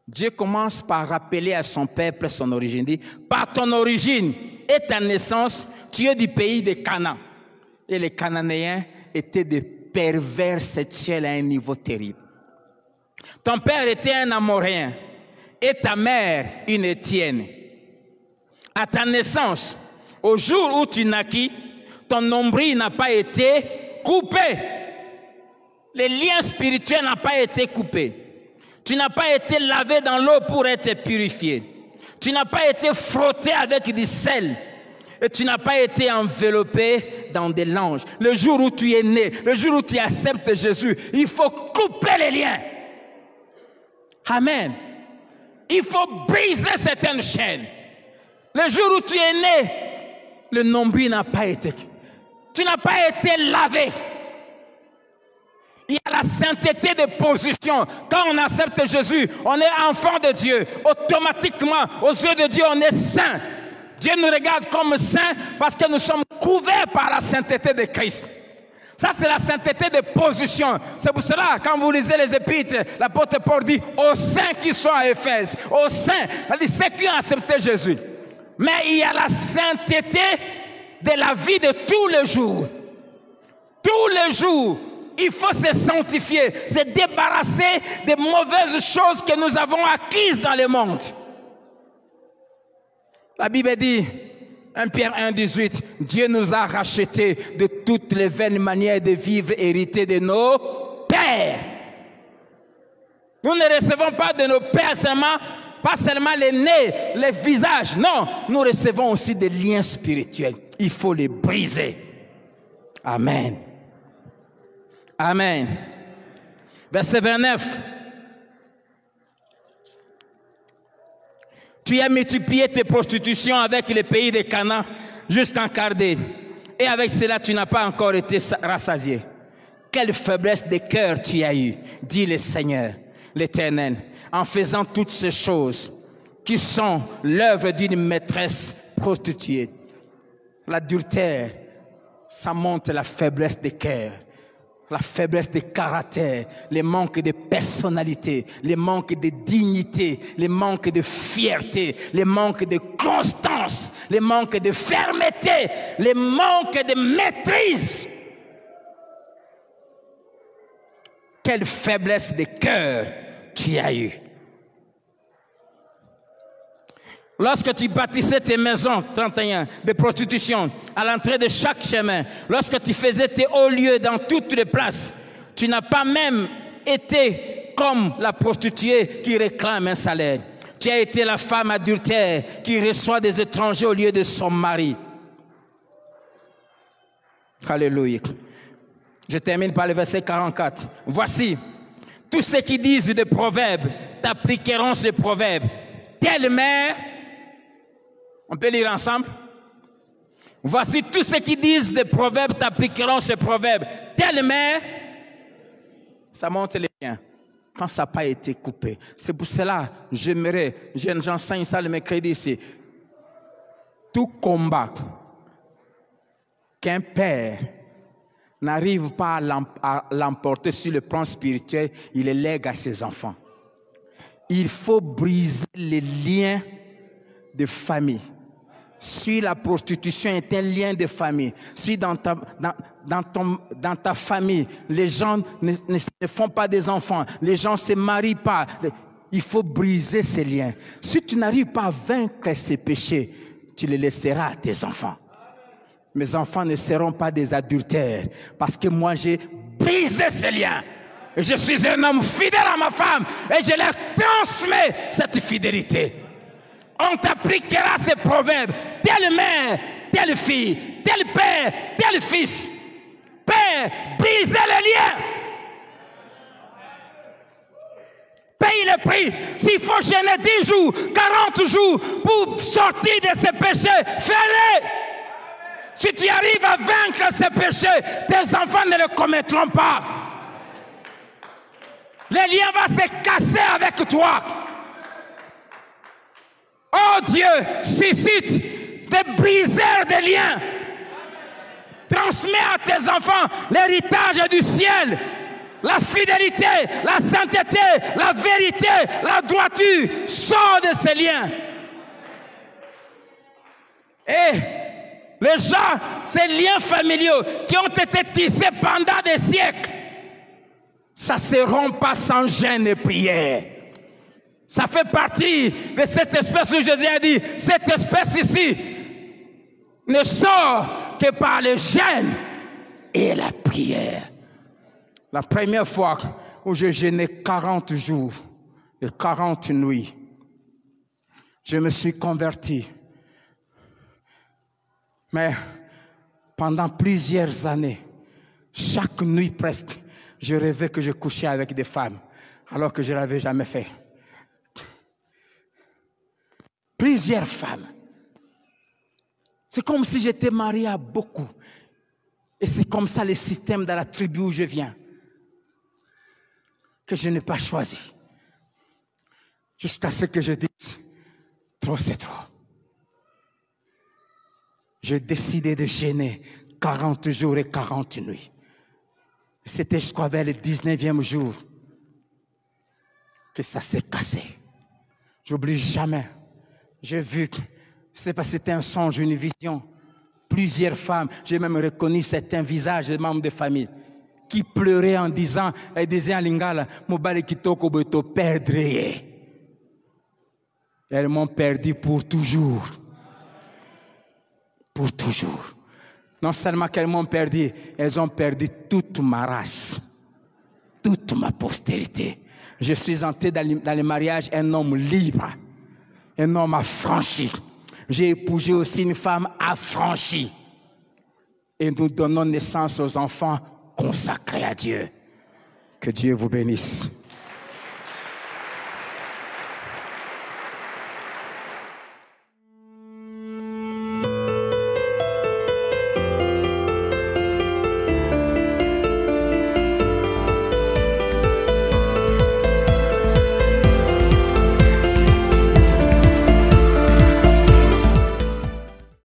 Dieu commence par rappeler à son peuple son origine. Il dit, par ton origine et ta naissance, tu es du pays de Canaan. Et les Cananéens étaient des pervers sexuels à un niveau terrible. Ton père était un Amoréen et ta mère une Étienne. À ta naissance, au jour où tu naquis, ton nombril n'a pas été coupé. Les liens spirituels n'ont pas été coupés. Tu n'as pas été lavé dans l'eau pour être purifié. Tu n'as pas été frotté avec du sel. Et tu n'as pas été enveloppé dans des langes. Le jour où tu es né, le jour où tu acceptes Jésus, il faut couper les liens. Amen. Il faut briser certaines chaînes. Le jour où tu es né, le nombril n'a pas été. Tu n'as pas été lavé. Il y a la sainteté de position. Quand on accepte Jésus, on est enfant de Dieu. Automatiquement, aux yeux de Dieu, on est saint. Dieu nous regarde comme saints parce que nous sommes couverts par la sainteté de Christ. Ça, c'est la sainteté de position. C'est pour cela, quand vous lisez les épîtres, l'apôtre Paul dit aux saints qui sont à Éphèse, aux saints, c'est ceux qui ont accepté Jésus. Mais il y a la sainteté de la vie de tous les jours. Tous les jours, il faut se sanctifier, se débarrasser des mauvaises choses que nous avons acquises dans le monde. La Bible dit, 1 Pierre 1, 18, Dieu nous a rachetés de toutes les vaines manières de vivre héritées de nos pères. Nous ne recevons pas de nos pères seulement, pas seulement les nez, les visages. Non, nous recevons aussi des liens spirituels. Il faut les briser. Amen. Amen. Verset 29. Tu as multiplié tes prostitutions avec les pays de Canaan jusqu'en Chaldée. Et avec cela, tu n'as pas encore été rassasié. Quelle faiblesse de cœur tu as eue, dit le Seigneur, l'Éternel, en faisant toutes ces choses qui sont l'œuvre d'une maîtresse prostituée. L'adultère, ça montre la faiblesse de cœur. La faiblesse de caractère, le manque de personnalité, le manque de dignité, le manque de fierté, le manque de constance, le manque de fermeté, le manque de maîtrise. Quelle faiblesse de cœur tu as eue. Lorsque tu bâtissais tes maisons, 31, de prostitution, à l'entrée de chaque chemin, lorsque tu faisais tes hauts lieux dans toutes les places, tu n'as pas même été comme la prostituée qui réclame un salaire. Tu as été la femme adultère qui reçoit des étrangers au lieu de son mari. Alléluia. Je termine par le verset 44. Voici, tous ceux qui disent des proverbes t'appliqueront ces proverbes. Telle mère, on peut lire ensemble. Voici tous ceux qui disent des proverbes t'appliqueront ces proverbes. Telle mère, ça montre les liens. Quand ça n'a pas été coupé. C'est pour cela, j'enseigne ça le mercredi ici. Tout combat qu'un père n'arrive pas à l'emporter sur le plan spirituel, il le lègue à ses enfants. Il faut briser les liens de famille. Si la prostitution est un lien de famille, si dans ta famille, les gens ne font pas des enfants, les gens ne se marient pas, il faut briser ces liens. Si tu n'arrives pas à vaincre ces péchés, tu les laisseras à tes enfants. Mes enfants ne seront pas des adultères, parce que moi j'ai brisé ces liens. Et je suis un homme fidèle à ma femme, et je leur transmets cette fidélité. On t'appliquera ces proverbes. Telle mère, telle fille, tel père, tel fils. Père, brisez les liens. Paye le prix. S'il faut gêner 10 jours, 40 jours pour sortir de ces péchés, fais-le. Si tu arrives à vaincre ces péchés, tes enfants ne le commettront pas. Les liens vont se casser avec toi. Oh Dieu, suscite des briseurs de liens. Transmets à tes enfants l'héritage du ciel. La fidélité, la sainteté, la vérité, la droiture. Sors de ces liens. Et les gens, ces liens familiaux qui ont été tissés pendant des siècles, ça ne se rompt pas sans gêne et prière. Ça fait partie de cette espèce où Jésus a dit, cette espèce ici ne sort que par le jeûne et la prière. La première fois où je jeûnais 40 jours et 40 nuits, je me suis converti. Mais pendant plusieurs années, chaque nuit presque, je rêvais que je couchais avec des femmes, alors que je ne l'avais jamais fait. Plusieurs femmes. C'est comme si j'étais marié à beaucoup. Et c'est comme ça le système dans la tribu où je viens, que je n'ai pas choisi. Jusqu'à ce que je dise, trop c'est trop. J'ai décidé de jeûner 40 jours et 40 nuits. C'était jusqu'à vers le 19e jour que ça s'est cassé. J'oublie jamais. J'ai vu que c'était un songe, une vision. Plusieurs femmes, j'ai même reconnu certains visages des membres de famille qui pleuraient en disant, elles disaient à Lingala, Mobale Kitoko Beto perdre. Elles m'ont perdu pour toujours. Pour toujours. Non seulement qu'elles m'ont perdu, elles ont perdu toute ma race, toute ma postérité. Je suis entré dans le mariage un homme libre, un homme affranchi. J'ai épousé aussi une femme affranchie. Et nous donnons naissance aux enfants consacrés à Dieu. Que Dieu vous bénisse.